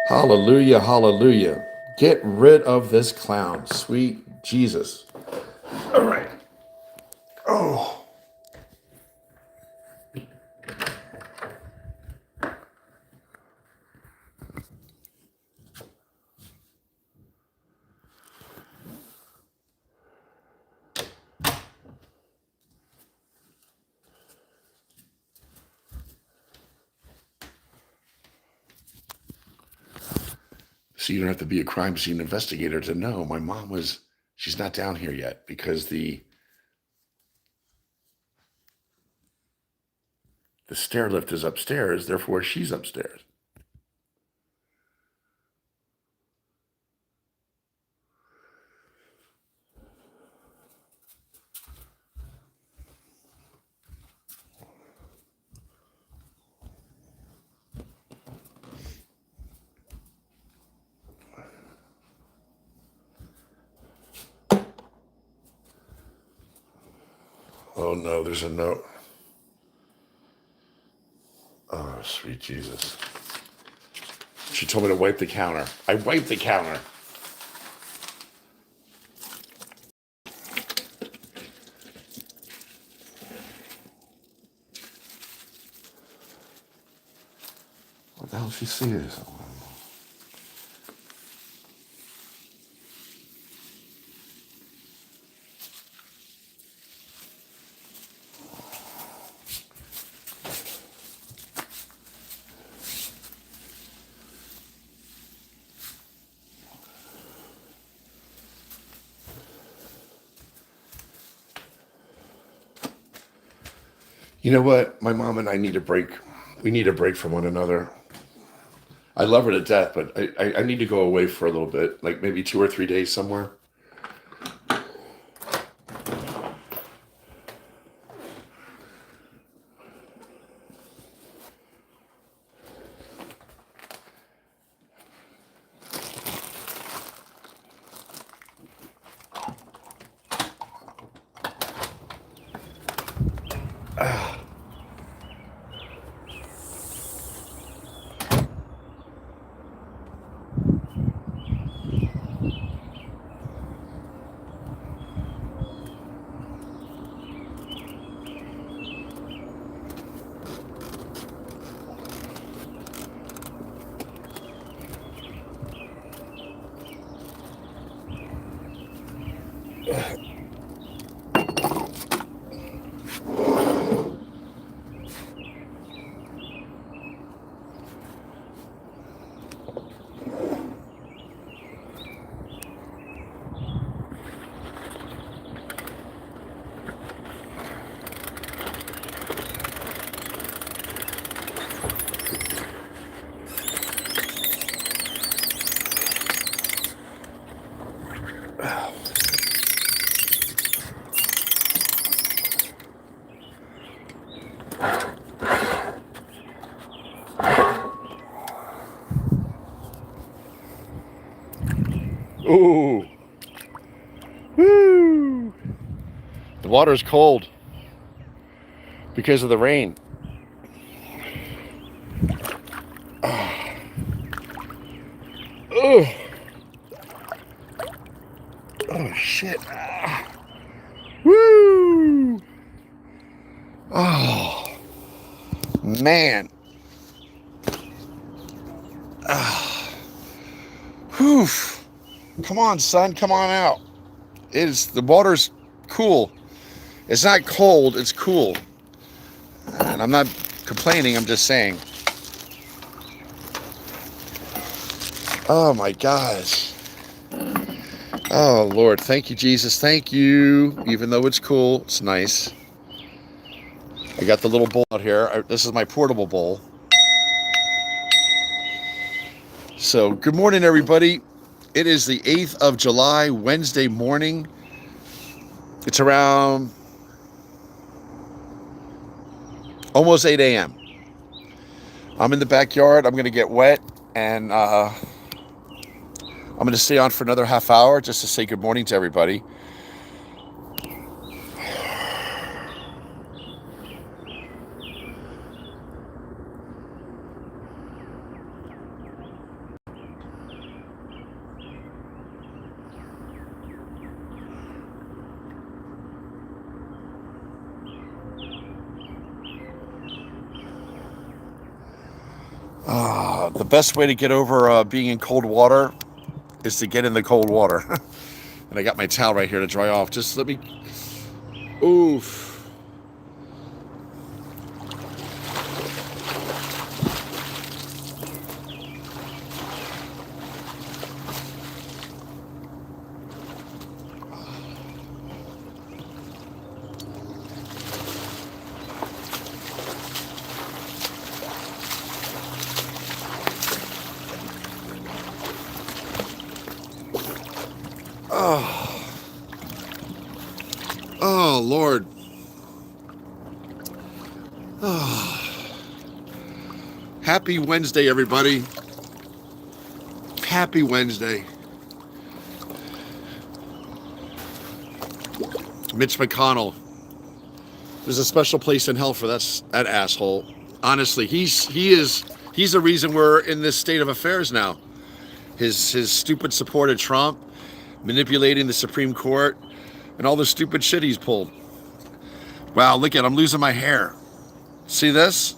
Hallelujah, hallelujah. Get rid of this clown, sweet Jesus. All right. Oh. So you don't have to be a crime scene investigator to know my mom she's not down here yet because the stair lift is upstairs, therefore she's upstairs. Oh no, there's a note. Oh, sweet Jesus. She told me to wipe the counter. I wiped the counter. What the hell did she see this? You know what? My mom and I need a break. We need a break from one another. I love her to death, but I need to go away for a little bit, like maybe 2 or 3 days somewhere. Ooh. Woo. The water's cold because of the rain. Oh. Oh shit. Woo. Oh. Man. Whew. Come on, son. Come on out. The water's cool. It's not cold, it's cool. And I'm not complaining, I'm just saying. Oh my gosh. Oh Lord, thank you, Jesus. Thank you. Even though it's cool, it's nice. I got the little bowl out here. This is my portable bowl. So, good morning, everybody. It is the 8th of July, Wednesday morning. It's around almost 8 a.m. I'm in the backyard. I'm going to get wet, and I'm going to stay on for another half hour just to say good morning to everybody. The best way to get over being in cold water is to get in the cold water. And I got my towel right here to dry off. Just let me... Oof. Oh, Lord. Oh. Happy Wednesday, everybody. Happy Wednesday. Mitch McConnell. There's a special place in hell for that asshole. Honestly, he's the reason we're in this state of affairs now. His stupid support of Trump, manipulating the Supreme Court, and all the stupid shit he's pulled. Wow, look at, I'm losing my hair. See this?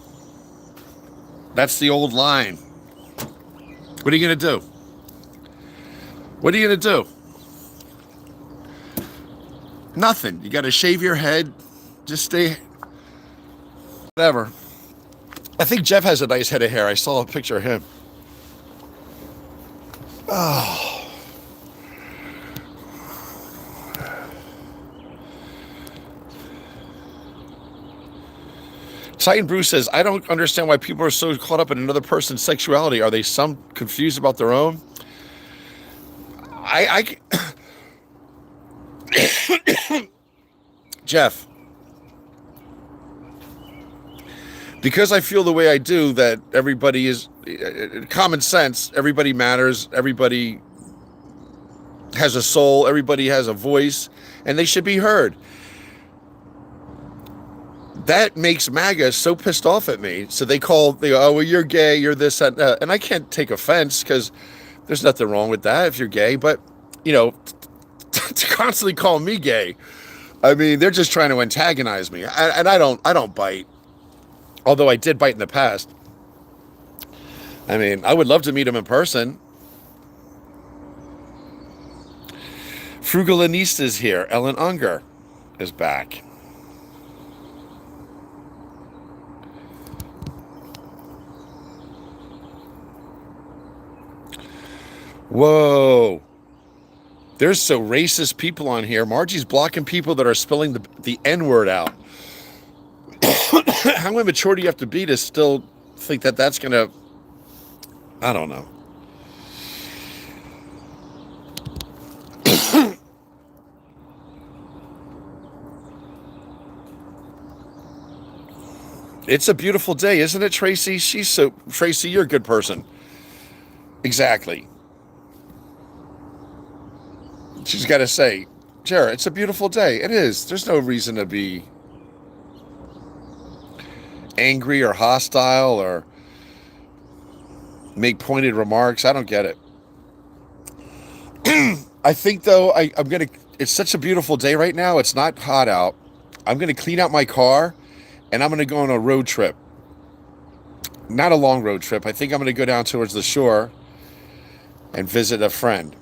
That's the old line. What are you going to do? What are you going to do? Nothing. You got to shave your head. Just stay. Whatever. I think Jeff has a nice head of hair. I saw a picture of him. Oh. Titan Bruce says, I don't understand why people are so caught up in another person's sexuality. Are they some confused about their own? Jeff, because I feel the way I do, that everybody is common sense, everybody matters, everybody has a soul, everybody has a voice, and they should be heard. That makes MAGA so pissed off at me. So they go, oh, well, you're gay, you're this, and I can't take offense because there's nothing wrong with that if you're gay. But, you know, to constantly call me gay, I mean, they're just trying to antagonize me. And I don't bite. Although I did bite in the past. I mean, I would love to meet him in person. Frugalista's here. Ellen Unger is back. Whoa. There's so racist people on here. Margie's blocking people that are spelling the N-word out. How immature do you have to be to still think that that's going to... I don't know. It's a beautiful day, isn't it, Tracy? Tracy, you're a good person. Exactly. She's got to say, Jared, it's a beautiful day. It is. There's no reason to be angry or hostile or make pointed remarks. I don't get it. I think, though, it's such a beautiful day right now. It's not hot out. I'm going to clean out my car, and I'm going to go on a road trip. Not a long road trip. I think I'm going to go down towards the shore and visit a friend.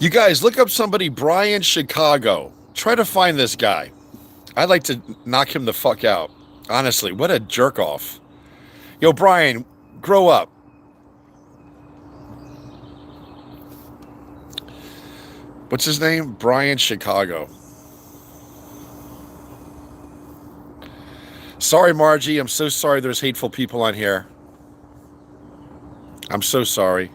You guys, look up somebody, Brian Chicago. Try to find this guy. I'd like to knock him the fuck out. Honestly, what a jerk off. Yo, Brian, grow up. What's his name? Brian Chicago. Sorry, Margie. I'm so sorry there's hateful people on here. I'm so sorry.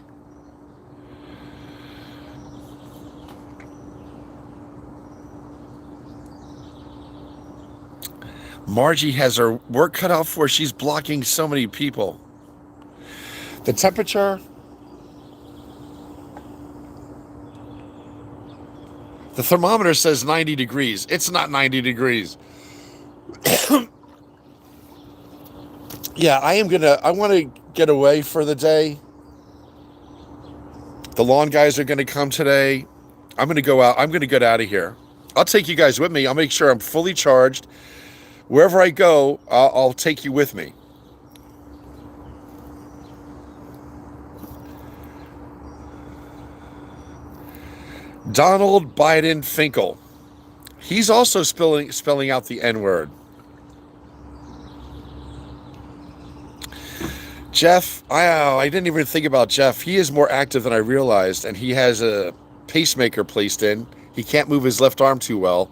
Margie has her work cut out for her. She's blocking so many people. The temperature. The thermometer says 90 degrees. It's not 90 degrees. Yeah, I want to get away for the day. The lawn guys are going to come today. I'm going to go out. I'm going to get out of here. I'll take you guys with me. I'll make sure I'm fully charged. Wherever I go, I'll take you with me. Donald Biden Finkel. He's also spelling out the N-word. Jeff, I didn't even think about Jeff. He is more active than I realized, and he has a pacemaker placed in. He can't move his left arm too well.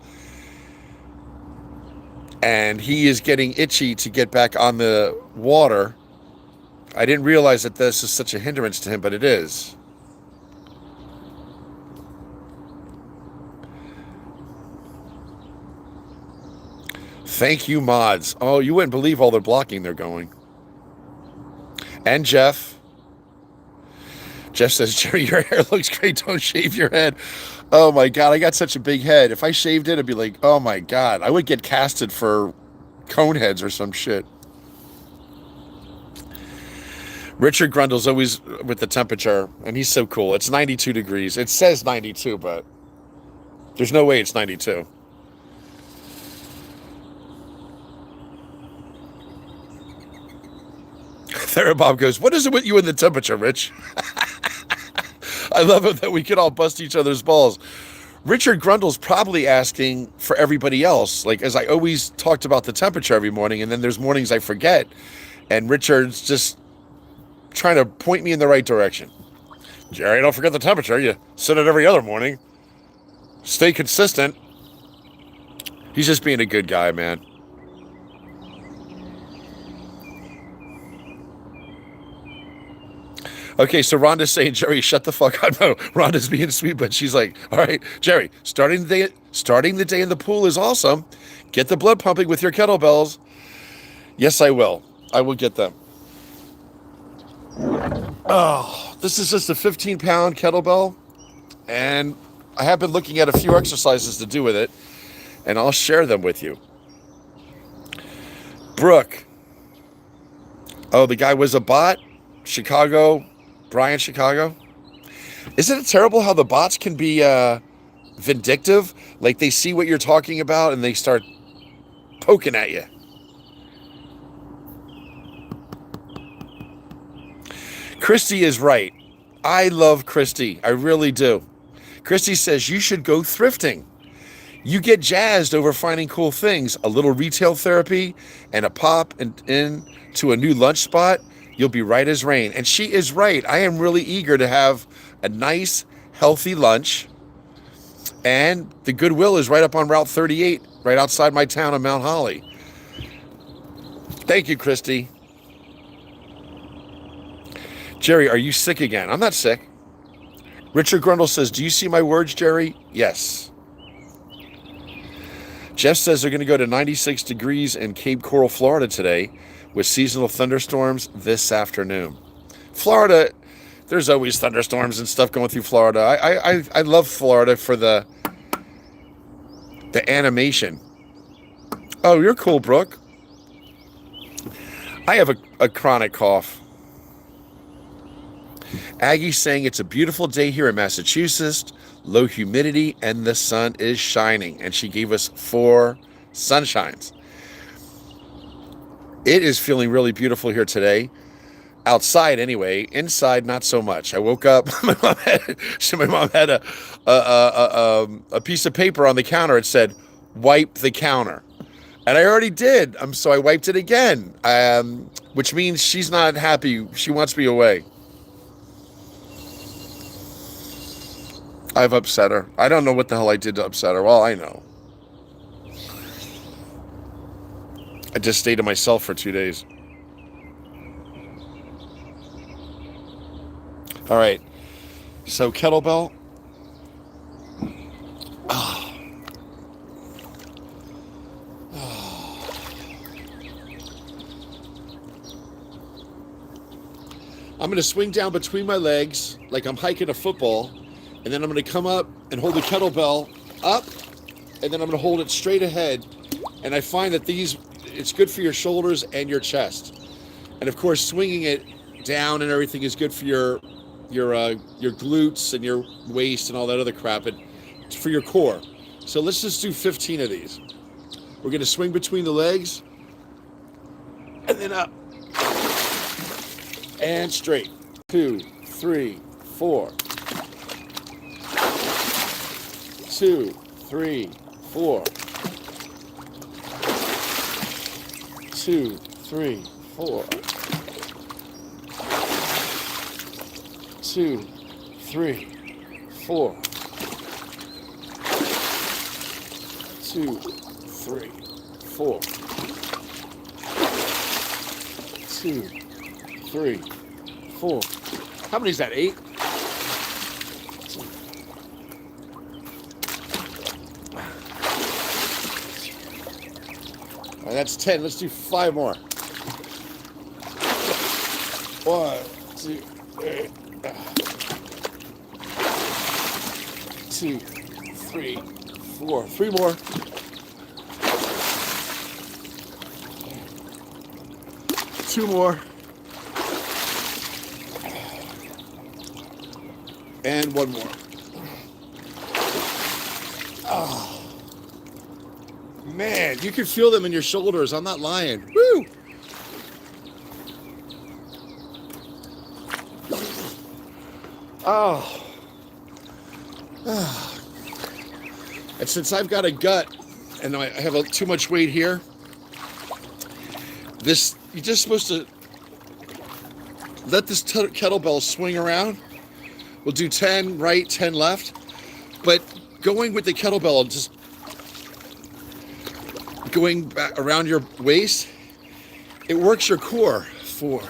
And he is getting itchy to get back on the water. I didn't realize that this is such a hindrance to him, but it is. Thank you, mods. Oh, you wouldn't believe all the blocking they're going. And Jeff. Jeff says, Jerry, your hair looks great. Don't shave your head. Oh, my God. I got such a big head. If I shaved it, I'd be like, oh, my God. I would get casted for cone heads or some shit. Richard Grundle's always with the temperature, and he's so cool. It's 92 degrees. It says 92, but there's no way it's 92. Therabob goes, what is it with you and the temperature, Rich? I love it that we can all bust each other's balls. Richard Grundle's probably asking for everybody else. Like, as I always talked about the temperature every morning, and then there's mornings I forget. And Richard's just trying to point me in the right direction. Jerry, don't forget the temperature. You set it every other morning. Stay consistent. He's just being a good guy, man. Okay, so Rhonda's saying, Jerry, shut the fuck up. No, Rhonda's being sweet, but she's like, all right, Jerry, starting the day in the pool is awesome. Get the blood pumping with your kettlebells. Yes, I will. I will get them. Oh, this is just a 15-pound kettlebell, and I have been looking at a few exercises to do with it, and I'll share them with you. Brooke. Oh, the guy was a bot? Chicago. Brian, Chicago. Isn't it terrible how the bots can be vindictive? Like, they see what you're talking about and they start poking at you. Christy is right. I love Christy. I really do. Christy says you should go thrifting. You get jazzed over finding cool things. A little retail therapy and a pop into a new lunch spot. You'll be right as rain. And she is right. I am really eager to have a nice, healthy lunch. And the Goodwill is right up on Route 38, right outside my town of Mount Holly. Thank you, Christy. Jerry, are you sick again? I'm not sick. Richard Grundle says, do you see my words, Jerry? Yes. Jeff says they're going to go to 96 degrees in Cape Coral, Florida today, with seasonal thunderstorms this afternoon. Florida, there's always thunderstorms and stuff going through Florida. I love Florida for the animation. Oh, you're cool, Brooke. I have a chronic cough. Aggie's saying it's a beautiful day here in Massachusetts, low humidity, and the sun is shining. And she gave us 4 sunshines. It is feeling really beautiful here today. Outside, anyway. Inside, not so much. I woke up. My mom had a piece of paper on the counter. It said, "Wipe the counter," and I already did. So I wiped it again, which means she's not happy. She wants me away. I've upset her. I don't know what the hell I did to upset her. Well, I know. I just stayed to myself for 2 days. All right. So kettlebell. Oh. Oh. I'm going to swing down between my legs like I'm hiking a football. And then I'm going to come up and hold the kettlebell up. And then I'm going to hold it straight ahead. And I find that it's good for your shoulders and your chest. And of course, swinging it down and everything is good for your glutes and your waist and all that other crap. It's for your core. So let's just do 15 of these. We're going to swing between the legs and then up and straight. 2, 3, 4. 2, 3, 4. 2, 3, 4. 2, 3, 4. 2, 3, 4. 2, 3, 4. How many is that? 8? All right, that's 10. Let's do 5 more. 1, 2, 3. 2, 3, 4. 3 more. 2 more. And 1 more. Oh. Man, you can feel them in your shoulders. I'm not lying. Woo! Oh. And since I've got a gut and I have too much weight here, you're just supposed to let this kettlebell swing around. We'll do 10 right, 10 left. But going with the kettlebell, just going back around your waist, it works your core. 4,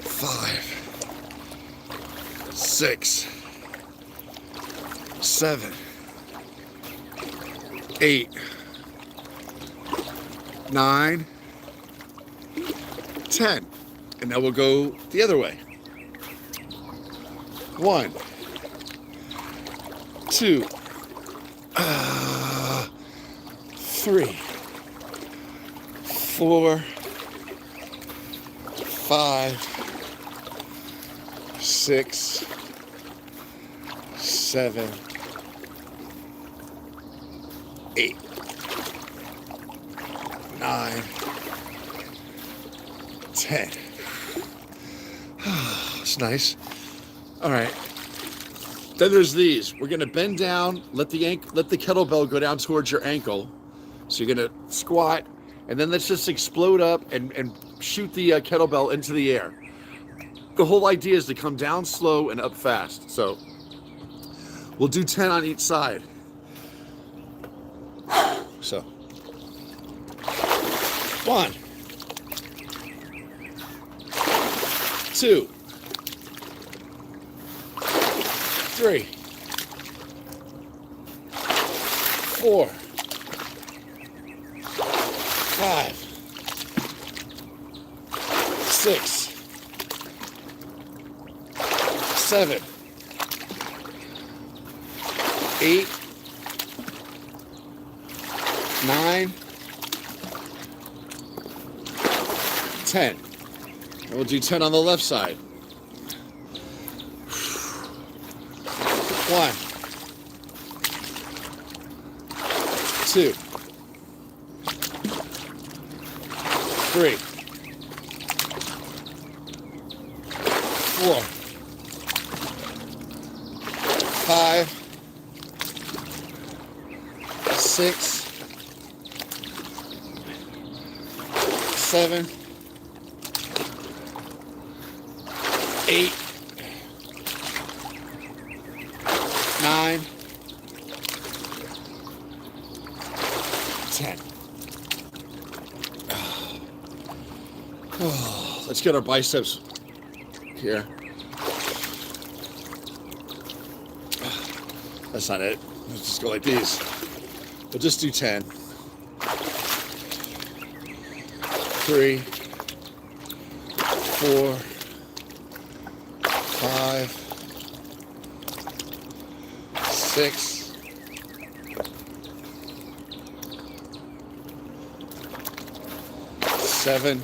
5, 6, 7, 8, 9, 10. And now we'll go the other way. 1, 2, 3, 4, 5, 6, 7, 8, 9, 10. It's nice. All right. Then there's these. We're gonna bend down, let the kettlebell go down towards your ankle. So you're gonna squat, and then let's just explode up and shoot the kettlebell into the air. The whole idea is to come down slow and up fast. So we'll do 10 on each side. So 1, 2, 3, 4, 5, 6, 7, 8, 9, 10. And we'll do 10 on the left side. 1, 2, 3, 4, 5, 6, 7, 8, 9, 10. Oh, let's get our biceps here. That's not it. Let's just go like these. We'll just do 10. 3, 4, 5, 6, 7,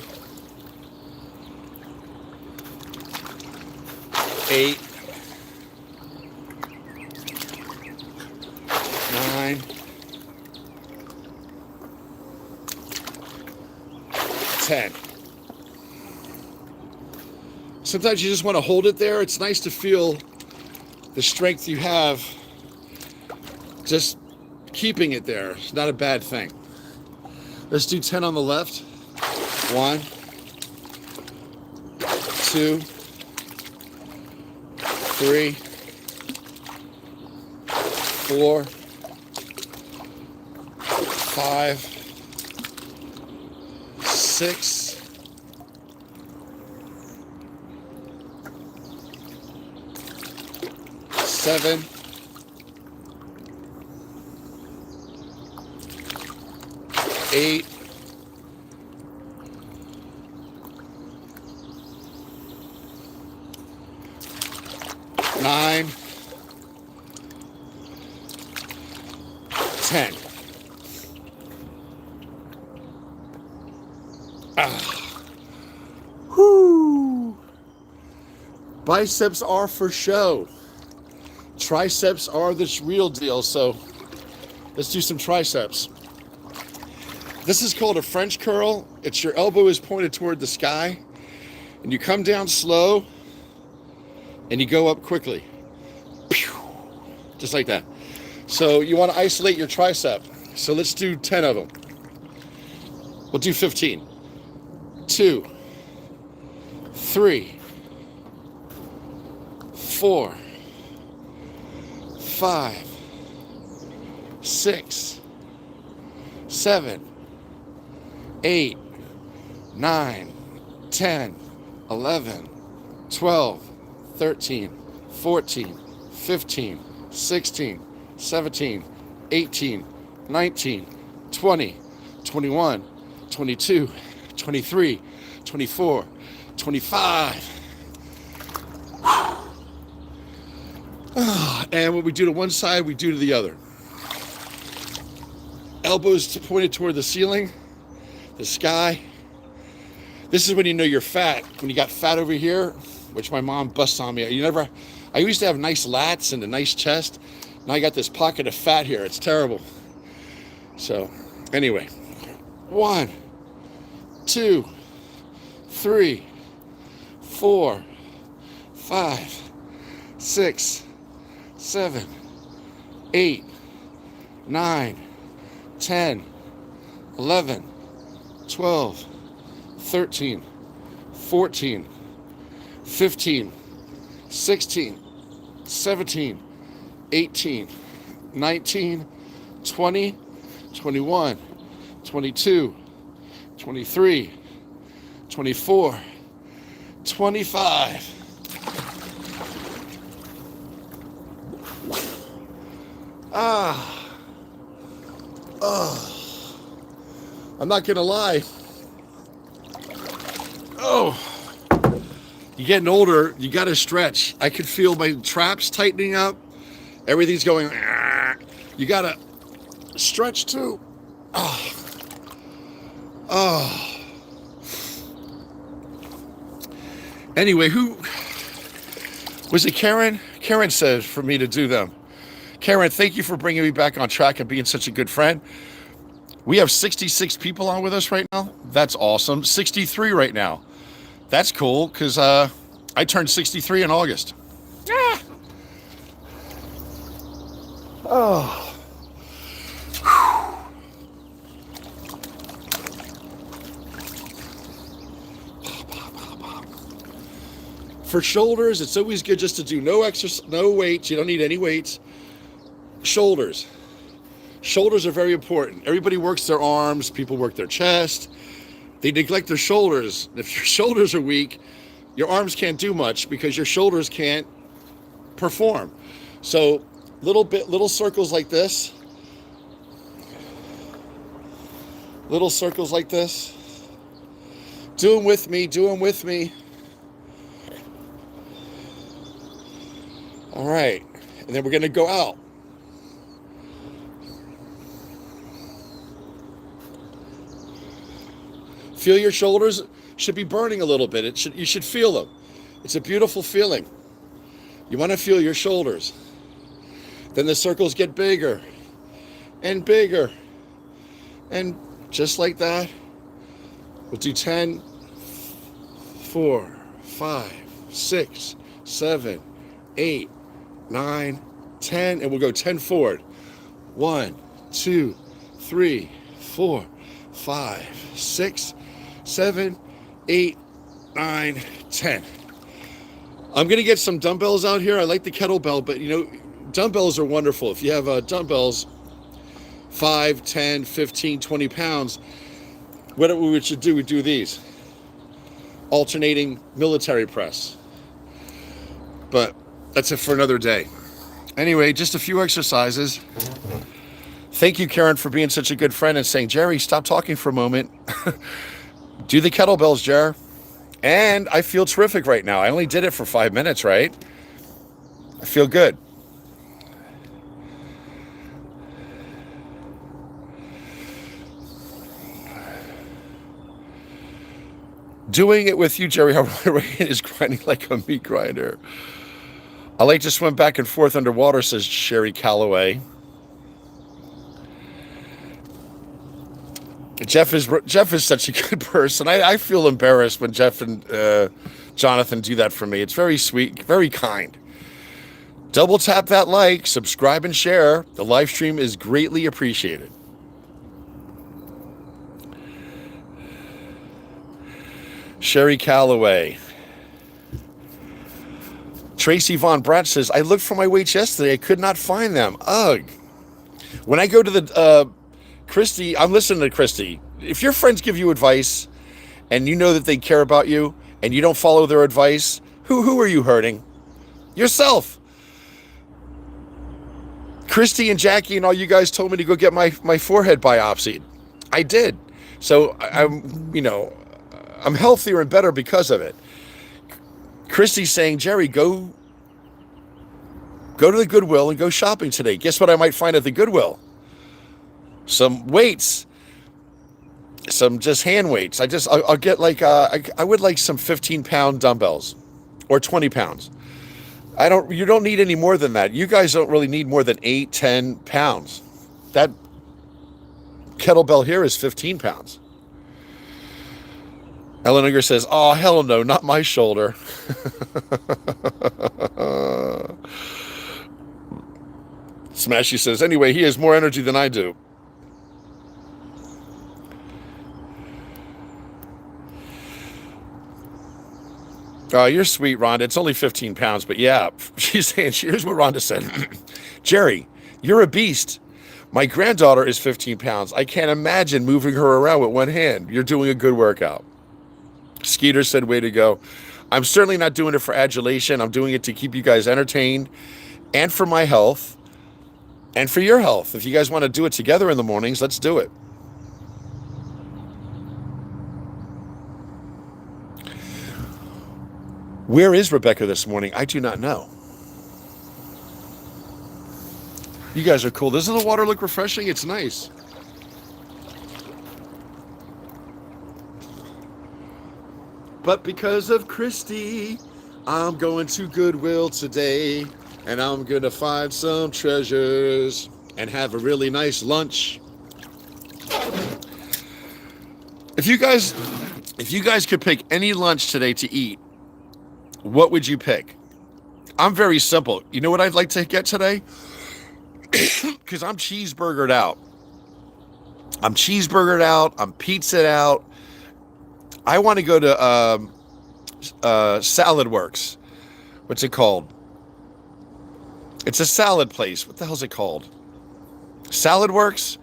8, 9, 10. Sometimes you just want to hold it there. It's nice to feel the strength you have just keeping it there. It's not a bad thing. Let's do 10 on the left. 1, 2, 3, 4, 5, 6, 7, 8, 9, 10. Whoo! Biceps are for show. Triceps are the real deal, so let's do some triceps. This is called a French curl. It's your elbow is pointed toward the sky, and you come down slow, and you go up quickly. Just like that. So you want to isolate your tricep. So let's do 10 of them. We'll do 15. 2, 3, 4, 5, 6, 7, 8, 9, 10, 11, 12, 13, 14, 15, 16, 17, 18, 19, 20, 21, 22, 23, 24, 25. And when we do to one side, we do to the other. Elbows pointed toward the ceiling, the sky. This is when you know you're fat. When you got fat over here, which my mom busts on me. I used to have nice lats and a nice chest. Now I got this pocket of fat here. It's terrible. So anyway, 1, 2, 3, 4, 5, 6, 7, 8, 9, 10, 11, 12, 13, 14, 15, 16, 17, 18, 19, 20, 21, 22, 23, 24, 25. I'm not gonna lie. You're getting older, you gotta stretch. I could feel my traps tightening up. Everything's going, you gotta stretch too. Anyway, who was it? Karen? Karen said for me to do them. Karen, thank you for bringing me back on track and being such a good friend. We have 66 people on with us right now. That's awesome. 63 right now. That's cool because I turned 63 in August. For shoulders, it's always good just to do no exercise, no weights. You don't need any weights. Shoulders. Shoulders are very important. Everybody works their arms. People work their chest. They neglect their shoulders. If your shoulders are weak, your arms can't do much because your shoulders can't perform. So little circles like this. Little circles like this. Do them with me. Do them with me. All right. And then we're going to go out. Feel your shoulders should be burning a little bit. You should feel them. It's a beautiful feeling. You want to feel your shoulders. Then the circles get bigger and bigger. And just like that, we'll do 10, 4, 5, 6, 7, 8, 9, 10, and we'll go 10 forward. 1, 2, 3, 4, 5, 6, 7, 8, 9, 10. I'm going to get some dumbbells out here. I like the kettlebell, but dumbbells are wonderful. If you have dumbbells, 5, 10, 15, 20 pounds, what we should do, we do these. Alternating military press. But that's it for another day. Anyway, just a few exercises. Thank you, Karen, for being such a good friend and saying, Jerry, stop talking for a moment. Do the kettlebells, Jer. And I feel terrific right now. I only did it for 5 minutes, right? I feel good. Doing it with you, Jerry, is grinding like a meat grinder. I like to swim back and forth underwater, says Sherry Calloway. Jeff is such a good person. I feel embarrassed when Jeff and Jonathan do that for me. It's very sweet, very kind. Double tap that like, subscribe, and share. The live stream is greatly appreciated. Sherry Calloway. Tracy Von Bratt says, I looked for my weights yesterday. I could not find them. Ugh. When I go to the Christy, I'm listening to Christy. If your friends give you advice and you know that they care about you and you don't follow their advice, who are you hurting? Yourself. Christy and Jackie and all you guys told me to go get my forehead biopsied. I did. So I'm healthier and better because of it. Christy's saying, Jerry, go to the Goodwill and go shopping today. Guess what I might find at the Goodwill? Some weights, some just hand weights. I'll get like, I would like some 15-pound dumbbells or 20 pounds. You don't need any more than that. You guys don't really need more than 8, 10 pounds. That kettlebell here is 15 pounds. Ellen Unger says, oh, hell no, not my shoulder. Smashy says, anyway, he has more energy than I do. Oh, you're sweet, Rhonda. It's only 15 pounds, but yeah, she's saying, here's what Rhonda said. Jerry, you're a beast. My granddaughter is 15 pounds. I can't imagine moving her around with one hand. You're doing a good workout. Skeeter said, way to go. I'm certainly not doing it for adulation. I'm doing it to keep you guys entertained and for my health and for your health. If you guys want to do it together in the mornings, let's do it. Where is Rebecca this morning? I do not know. You guys are cool. Doesn't the water look refreshing? It's nice. But because of Christy, I'm going to Goodwill today, and I'm going to find some treasures and have a really nice lunch. If you guys could pick any lunch today to eat, what would you pick? I'm very simple. You know what I'd like to get today? Because I'm cheeseburgered out. I'm pizzaed out. I want to go to Salad Works. What's it called? It's a salad place. What the hell is it called? Salad Works?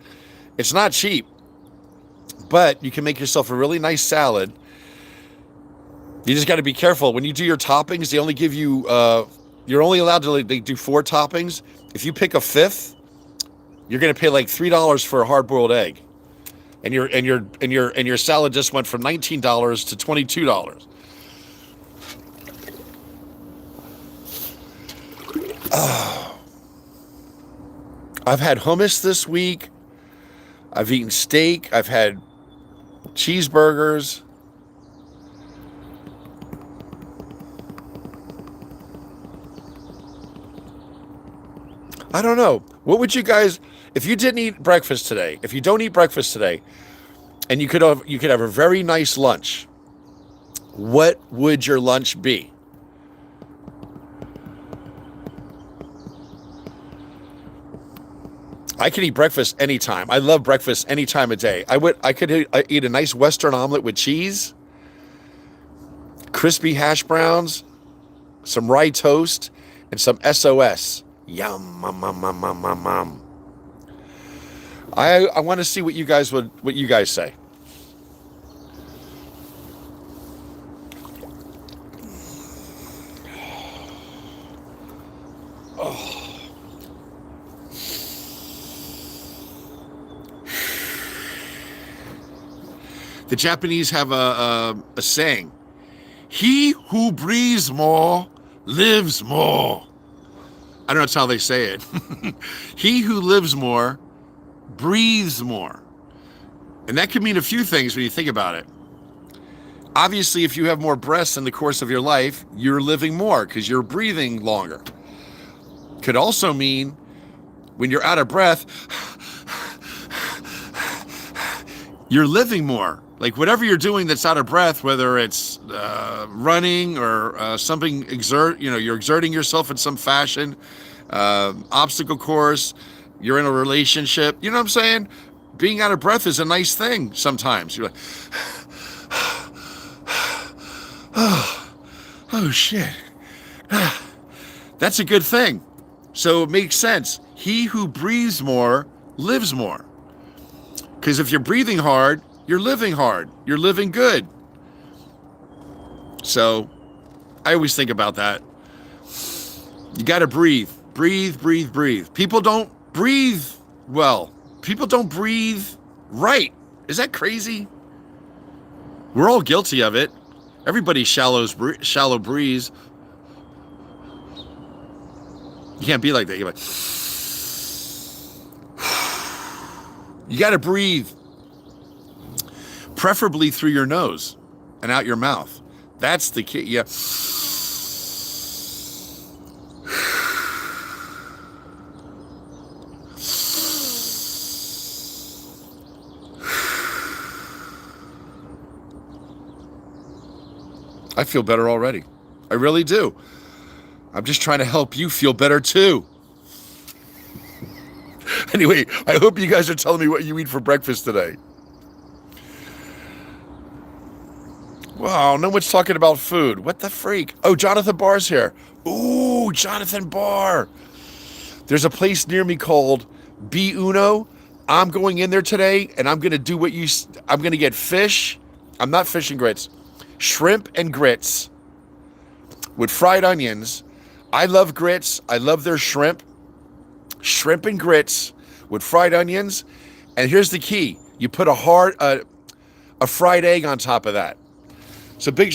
It's not cheap, but you can make yourself a really nice salad. You just got to be careful. When you do your toppings, they only give you, you're only allowed to, they do 4 toppings. If you pick a 5th, you're going to pay like $3 for a hard-boiled egg. And your salad just went from $19 to $22. I've had hummus this week. I've eaten steak. I've had cheeseburgers. I don't know. What would you guys, if you didn't eat breakfast today, if you don't eat breakfast today, and you could have a very nice lunch, what would your lunch be? I could eat breakfast anytime. I love breakfast any time of day. I could eat a nice Western omelet with cheese, crispy hash browns, some rye toast, and some SOS. Yum, mum, mum, mum, mum, mum, mum. I want to see what you guys say. The Japanese have a saying: "He who breathes more lives more." I don't know, that's how they say it. He who lives more breathes more. And that could mean a few things when you think about it. Obviously, if you have more breaths in the course of your life, you're living more because you're breathing longer. Could also mean when you're out of breath, you're living more. Like whatever you're doing that's out of breath, whether it's running or something you're exerting yourself in some fashion, obstacle course, you're in a relationship, you know what I'm saying? Being out of breath is a nice thing sometimes. You're like, oh shit. That's a good thing. So it makes sense. He who breathes more lives more. Because if you're breathing hard, you're living hard. You're living good. So I always think about that. You got to breathe. Breathe, breathe, breathe. People don't breathe well. People don't breathe right. Is that crazy? We're all guilty of it. Everybody shallow breathes. You can't be like that. You got to breathe. Preferably through your nose and out your mouth. That's the key. Yeah. I feel better already. I really do. I'm just trying to help you feel better too. Anyway, I hope you guys are telling me what you eat for breakfast today. Wow, no one's talking about food. What the freak? Oh, Jonathan Barr's here. Ooh, Jonathan Barr. There's a place near me called B Uno. I'm going in there today, and I'm going to do I'm going to get fish. I'm not fish and grits. Shrimp and grits with fried onions. I love grits. I love their shrimp. Shrimp and grits with fried onions. And here's the key. You put a fried egg on top of that. So that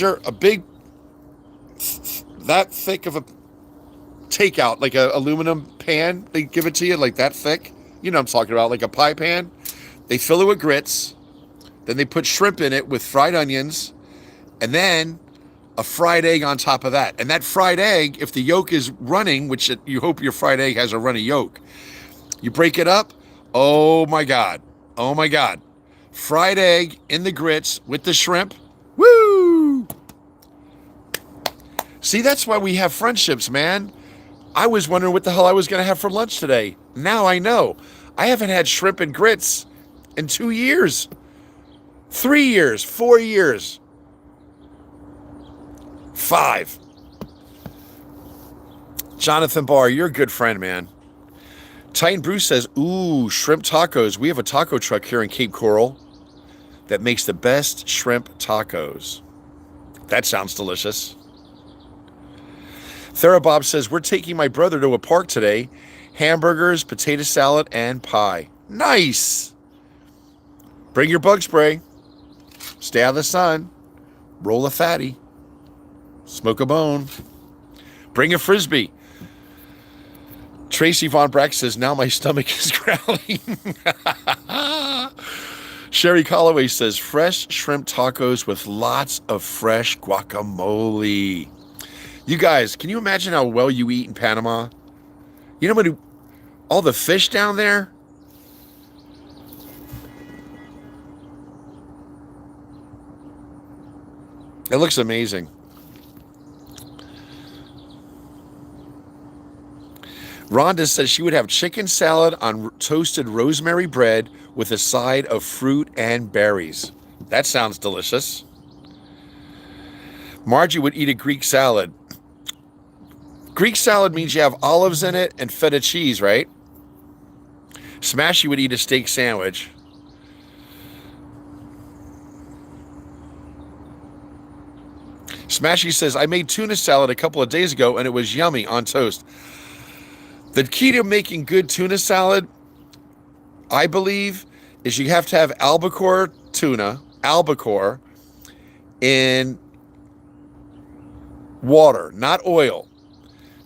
thick of a takeout, like an aluminum pan, they give it to you like that thick. You know what I'm talking about, like a pie pan. They fill it with grits. Then they put shrimp in it with fried onions. And then a fried egg on top of that. And that fried egg, if the yolk is running, which you hope your fried egg has a runny yolk, you break it up. Oh my God. Oh my God. Fried egg in the grits with the shrimp. Woo! See, that's why we have friendships, man. I was wondering what the hell I was going to have for lunch today. Now I know. I haven't had shrimp and grits in 2 years. 3 years. 4 years. 5. Jonathan Barr, you're a good friend, man. Titan Bruce says, ooh, shrimp tacos. We have a taco truck here in Cape Coral that makes the best shrimp tacos. That sounds delicious. Therabob says, we're taking my brother to a park today. Hamburgers, potato salad, and pie. Nice. Bring your bug spray. Stay out of the sun. Roll a fatty. Smoke a bone. Bring a Frisbee. Tracy Von Brack says, now my stomach is growling. Sherry Colloway says, fresh shrimp tacos with lots of fresh guacamole. You guys, can you imagine how well you eat in Panama? You know all the fish down there? It looks amazing. Rhonda says she would have chicken salad on toasted rosemary bread with a side of fruit and berries. That sounds delicious. Margie would eat a Greek salad. Greek salad means you have olives in it and feta cheese, right? Smashy would eat a steak sandwich. Smashy says, I made tuna salad a couple of days ago and it was yummy on toast. The key to making good tuna salad, I believe, is you have to have albacore tuna, albacore, in water, not oil.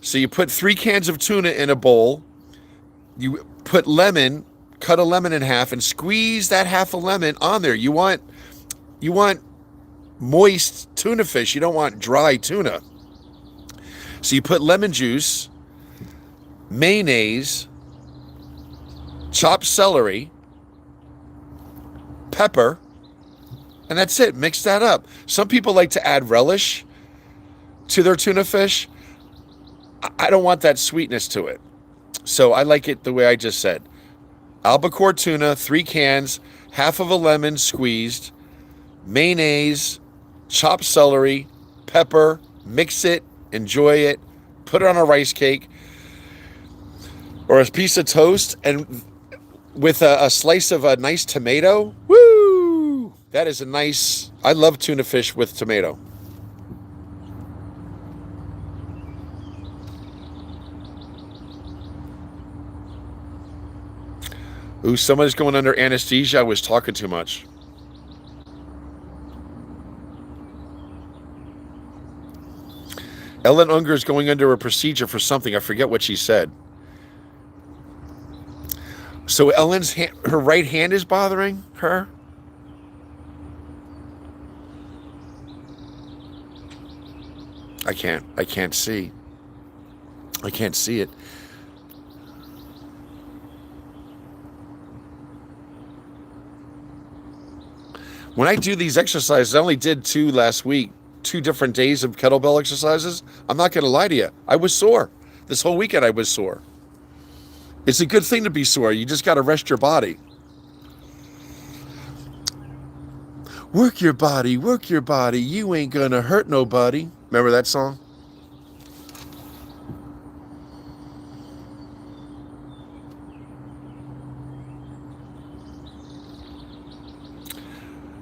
So you put 3 cans of tuna in a bowl. You put lemon, cut a lemon in half, and squeeze that half a lemon on there. You want moist tuna fish. You don't want dry tuna. So you put lemon juice, mayonnaise, chopped celery, pepper, and that's it. Mix that up. Some people like to add relish to their tuna fish. I don't want that sweetness to it. So I like it the way I just said. Albacore tuna, 3 cans, half of a lemon squeezed, mayonnaise, chopped celery, pepper, mix it, enjoy it, put it on a rice cake or a piece of toast, and with a slice of a nice tomato. Woo! That is a nice, I love tuna fish with tomato. Ooh, somebody's going under anesthesia. I was talking too much. Ellen Unger is going under a procedure for something. I forget what she said. So Ellen's her right hand is bothering her? I can't see. I can't see it. When I do these exercises, I only did 2 last week, 2 different days of kettlebell exercises. I'm not going to lie to you. I was sore. This whole weekend I was sore. It's a good thing to be sore. You just got to rest your body. Work your body, work your body. You ain't going to hurt nobody. Remember that song?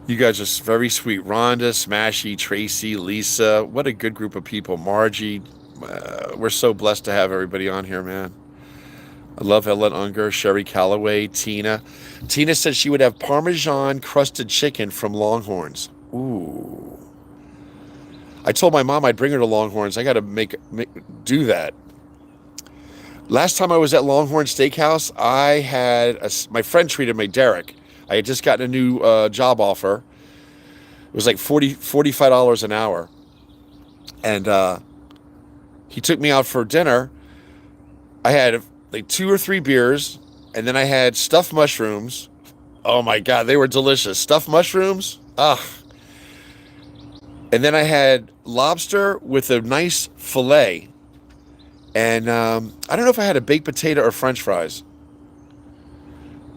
You guys are very sweet. Rhonda, Smashy, Tracy, Lisa. What a good group of people. Margie. We're so blessed to have everybody on here, man. I love Ellen Unger, Sherry Calloway, Tina. Tina said she would have Parmesan crusted chicken from Longhorns. Ooh. I told my mom I'd bring her to Longhorns. I got to do that. Last time I was at Longhorn Steakhouse, my friend treated me, Derek. I had just gotten a new job offer. It was like $45 an hour. And he took me out for dinner. I had like 2 or 3 beers, and then I had stuffed mushrooms. Oh my God, they were delicious. Stuffed mushrooms. Ugh. And then I had lobster with a nice fillet. And I don't know if I had a baked potato or French fries.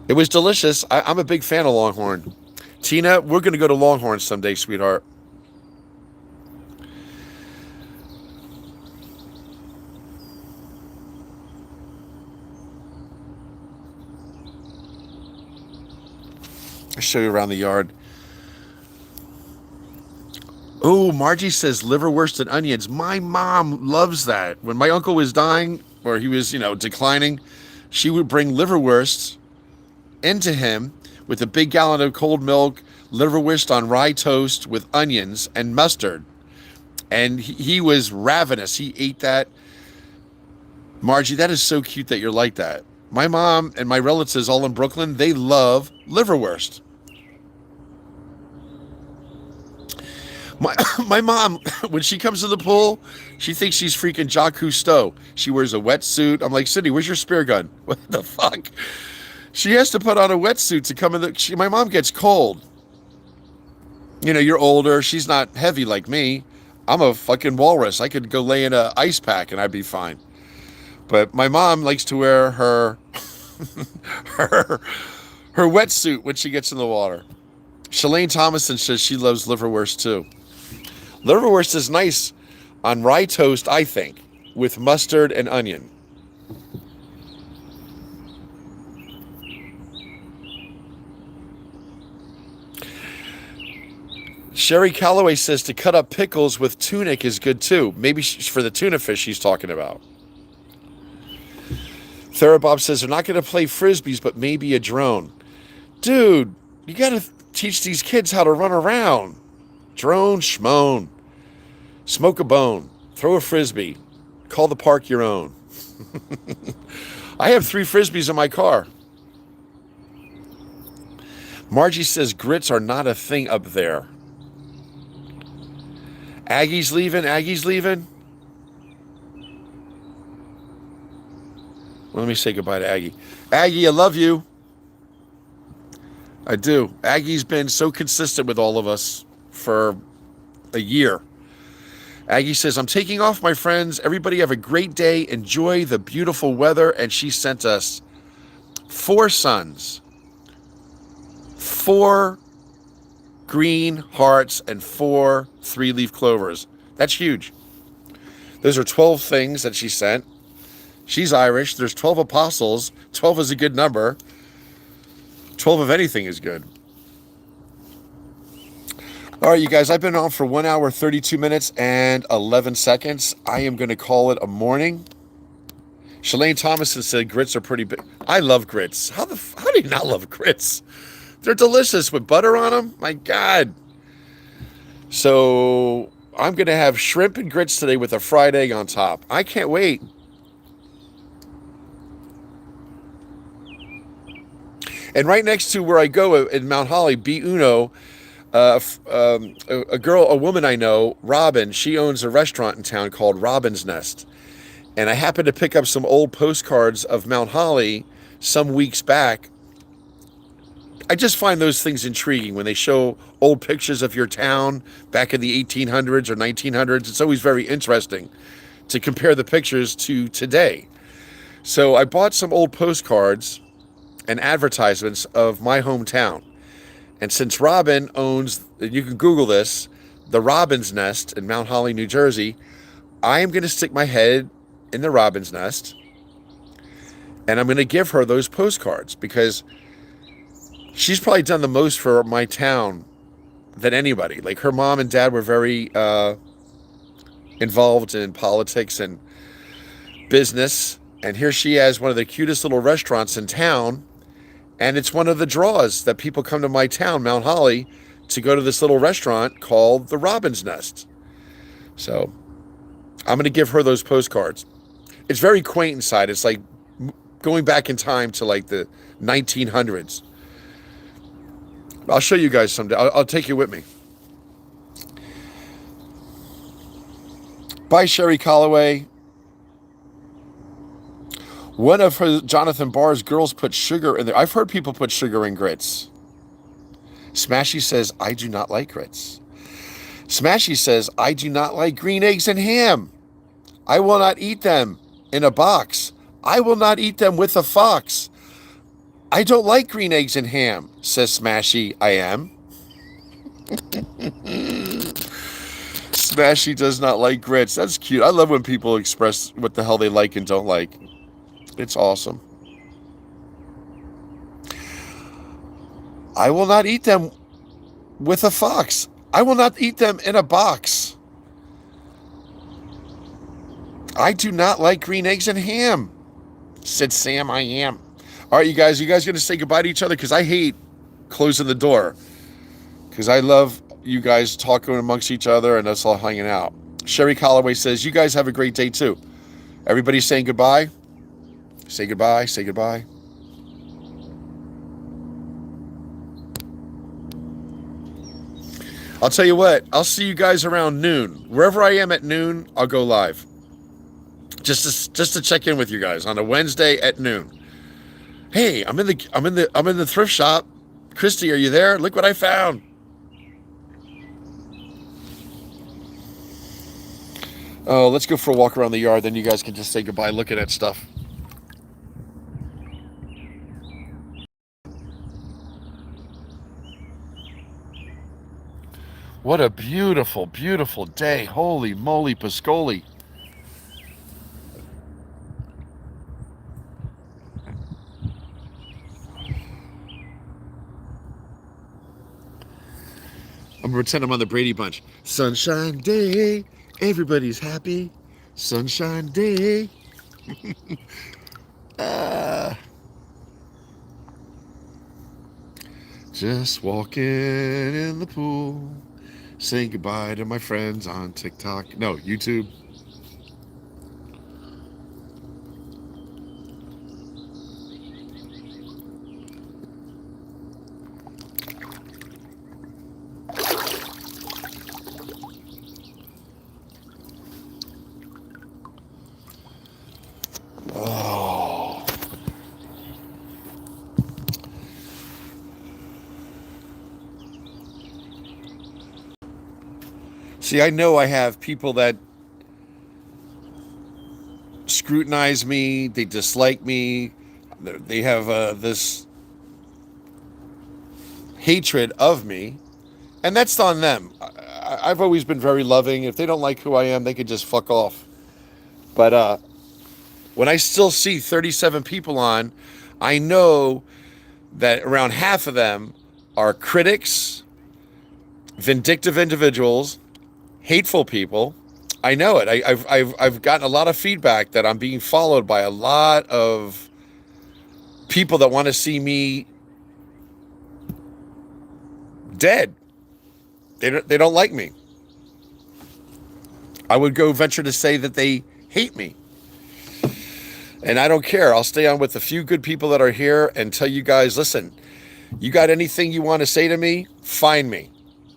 It was delicious. I'm a big fan of Longhorn. Tina, we're going to go to Longhorn someday, sweetheart. I'll show you around the yard. Oh, Margie says liverwurst and onions. My mom loves that. When my uncle was dying, or he was, declining, she would bring liverwurst into him with a big gallon of cold milk, liverwurst on rye toast with onions and mustard. And he was ravenous. He ate that. Margie, that is so cute that you're like that. My mom and my relatives all in Brooklyn, they love liverwurst. My mom, when she comes to the pool, she thinks she's freaking Jacques Cousteau. She wears a wetsuit. I'm like, Cindy, where's your spear gun? What the fuck? She has to put on a wetsuit to come in. My mom gets cold. You're older. She's not heavy like me. I'm a fucking walrus. I could go lay in an ice pack and I'd be fine. But my mom likes to wear her her wetsuit when she gets in the water. Shalane Thomason says she loves liverwurst too. Liverwurst is nice on rye toast, I think, with mustard and onion. Sherry Calloway says to cut up pickles with tunic is good too. Maybe for the tuna fish she's talking about. Therabob says they're not going to play frisbees, but maybe a drone. Dude, you got to teach these kids how to run around. Drone, schmoan. Smoke a bone. Throw a frisbee. Call the park your own. I have 3 frisbees in my car. Margie says grits are not a thing up there. Aggie's leaving. Aggie's leaving. Well, let me say goodbye to Aggie. Aggie, I love you. I do. Aggie's been so consistent with all of us for a year. Aggie says, I'm taking off, my friends. Everybody have a great day. Enjoy the beautiful weather. And she sent us 4 suns, 4 green hearts, and 4 3-leaf clovers. That's huge. Those are 12 things that she sent. She's Irish. There's 12 apostles. 12 is a good number. 12 of anything is good. All right, you guys, I've been on for 1 hour, 32 minutes, and 11 seconds. I am going to call it a morning. Shalane Thomason said grits are pretty big. I love grits. How do you not love grits? They're delicious with butter on them. My God. So I'm going to have shrimp and grits today with a fried egg on top. I can't wait. And right next to where I go in Mount Holly, B. Uno, a woman I know, Robin, she owns a restaurant in town called Robin's Nest. And I happened to pick up some old postcards of Mount Holly some weeks back. I just find those things intriguing when they show old pictures of your town back in the 1800s or 1900s. It's always very interesting to compare the pictures to today. So I bought some old postcards and advertisements of my hometown. And since Robin owns, you can Google this, the Robin's Nest in Mount Holly, New Jersey, I am going to stick my head in the Robin's Nest and I'm going to give her those postcards because she's probably done the most for my town than anybody. Like her mom and dad were very involved in politics and business. And here she has one of the cutest little restaurants in town. And it's one of the draws that people come to my town, Mount Holly, to go to this little restaurant called the Robin's Nest. So I'm going to give her those postcards. It's very quaint inside. It's like going back in time to like the 1900s. I'll show you guys someday. I'll take you with me. Bye, Sherry Calloway. One of her Jonathan Barr's girls put sugar in there. I've heard people put sugar in grits. Smashy says, I do not like grits. Smashy says, I do not like green eggs and ham. I will not eat them in a box. I will not eat them with a fox. I don't like green eggs and ham, says Smashy. I am. Smashy does not like grits. That's cute. I love when people express what the hell they like and don't like. It's awesome. I will not eat them with a fox. I will not eat them in a box. I do not like green eggs and ham, said Sam. I am. All right, you guys going to say goodbye to each other? Because I hate closing the door. Because I love you guys talking amongst each other and us all hanging out. Sherry Calloway says, you guys have a great day too. Everybody's saying goodbye. Say goodbye. Say goodbye. I'll tell you what. I'll see you guys around noon. Wherever I am at noon, I'll go live. Just to check in with you guys on a Wednesday at noon. Hey, I'm in the thrift shop. Christy, are you there? Look what I found. Oh, let's go for a walk around the yard. Then you guys can just say goodbye looking at stuff. What a beautiful, beautiful day. Holy moly, Pascoli. I'm gonna pretend I'm on the Brady Bunch. Sunshine day, everybody's happy. Sunshine day. uh, just walking in the pool, saying goodbye to my friends on TikTok. No, YouTube. Oh. See, I know I have people that scrutinize me, they dislike me, they have this hatred of me, and that's on them. I've always been very loving. If they don't like who I am, they could just fuck off. But when I still see 37 people on, I know that around half of them are critics, vindictive individuals, hateful people. I know it. I've gotten a lot of feedback that I'm being followed by a lot of people that want to see me dead. They don't like me. I would go venture to say that they hate me. And I don't care. I'll stay on with the few good people that are here and tell you guys, listen, you got anything you want to say to me? Find me.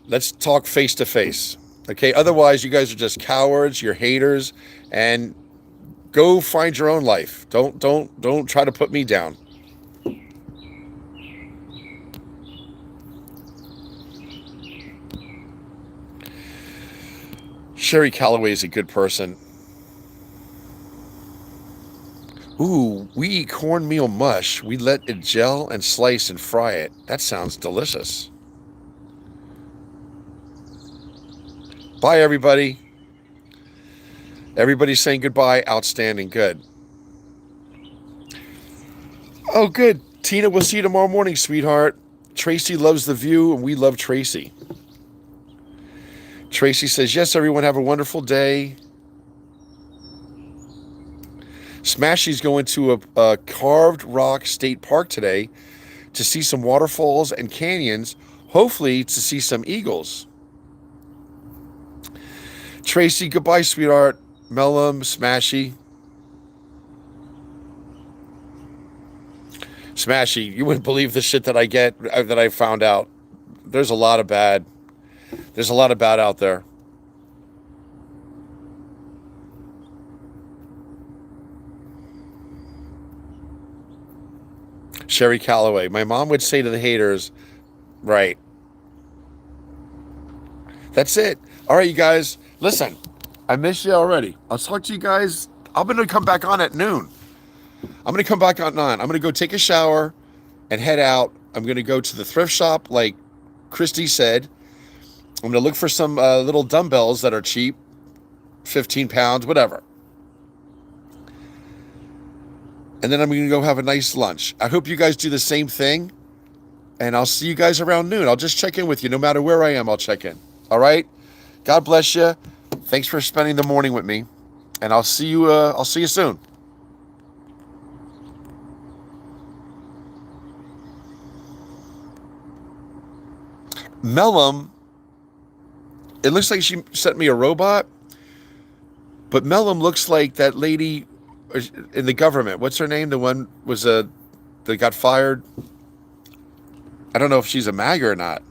Let's talk face to face. Okay? Otherwise, you guys are just cowards, you're haters, and go find your own life. Don't try to put me down. Sherry Calloway is a good person. Ooh, we eat cornmeal mush. We let it gel and slice and fry it. That sounds delicious. Bye, everybody. Everybody's saying goodbye. Outstanding. Good. Oh, good. Tina, we'll see you tomorrow morning, sweetheart. Tracy loves the view, and we love Tracy. Tracy says, yes, everyone, have a wonderful day. Smashy's going to a Carved Rock State Park today to see some waterfalls and canyons, hopefully to see some eagles. Tracy, goodbye, sweetheart. Mellum, Smashy. Smashy, you wouldn't believe the shit that I get, that I found out. There's a lot of bad. There's a lot of bad out there. Sherry Calloway. My mom would say to the haters, right. That's it. All right, you guys. Listen, I miss you already. I'll talk to you guys. I'm going to come back on at noon. I'm going to come back on 9. I'm going to go take a shower and head out. I'm going to go to the thrift shop like Christy said. I'm going to look for some little dumbbells that are cheap, 15 pounds, whatever. And then I'm going to go have a nice lunch. I hope you guys do the same thing. And I'll see you guys around noon. I'll just check in with you. No matter where I am, I'll check in. All right? God bless you. Thanks for spending the morning with me. And I'll see you soon. Mellum, it looks like she sent me a robot. But Mellum looks like that lady in the government. What's her name? The one that got fired. I don't know if she's a MAGA or not.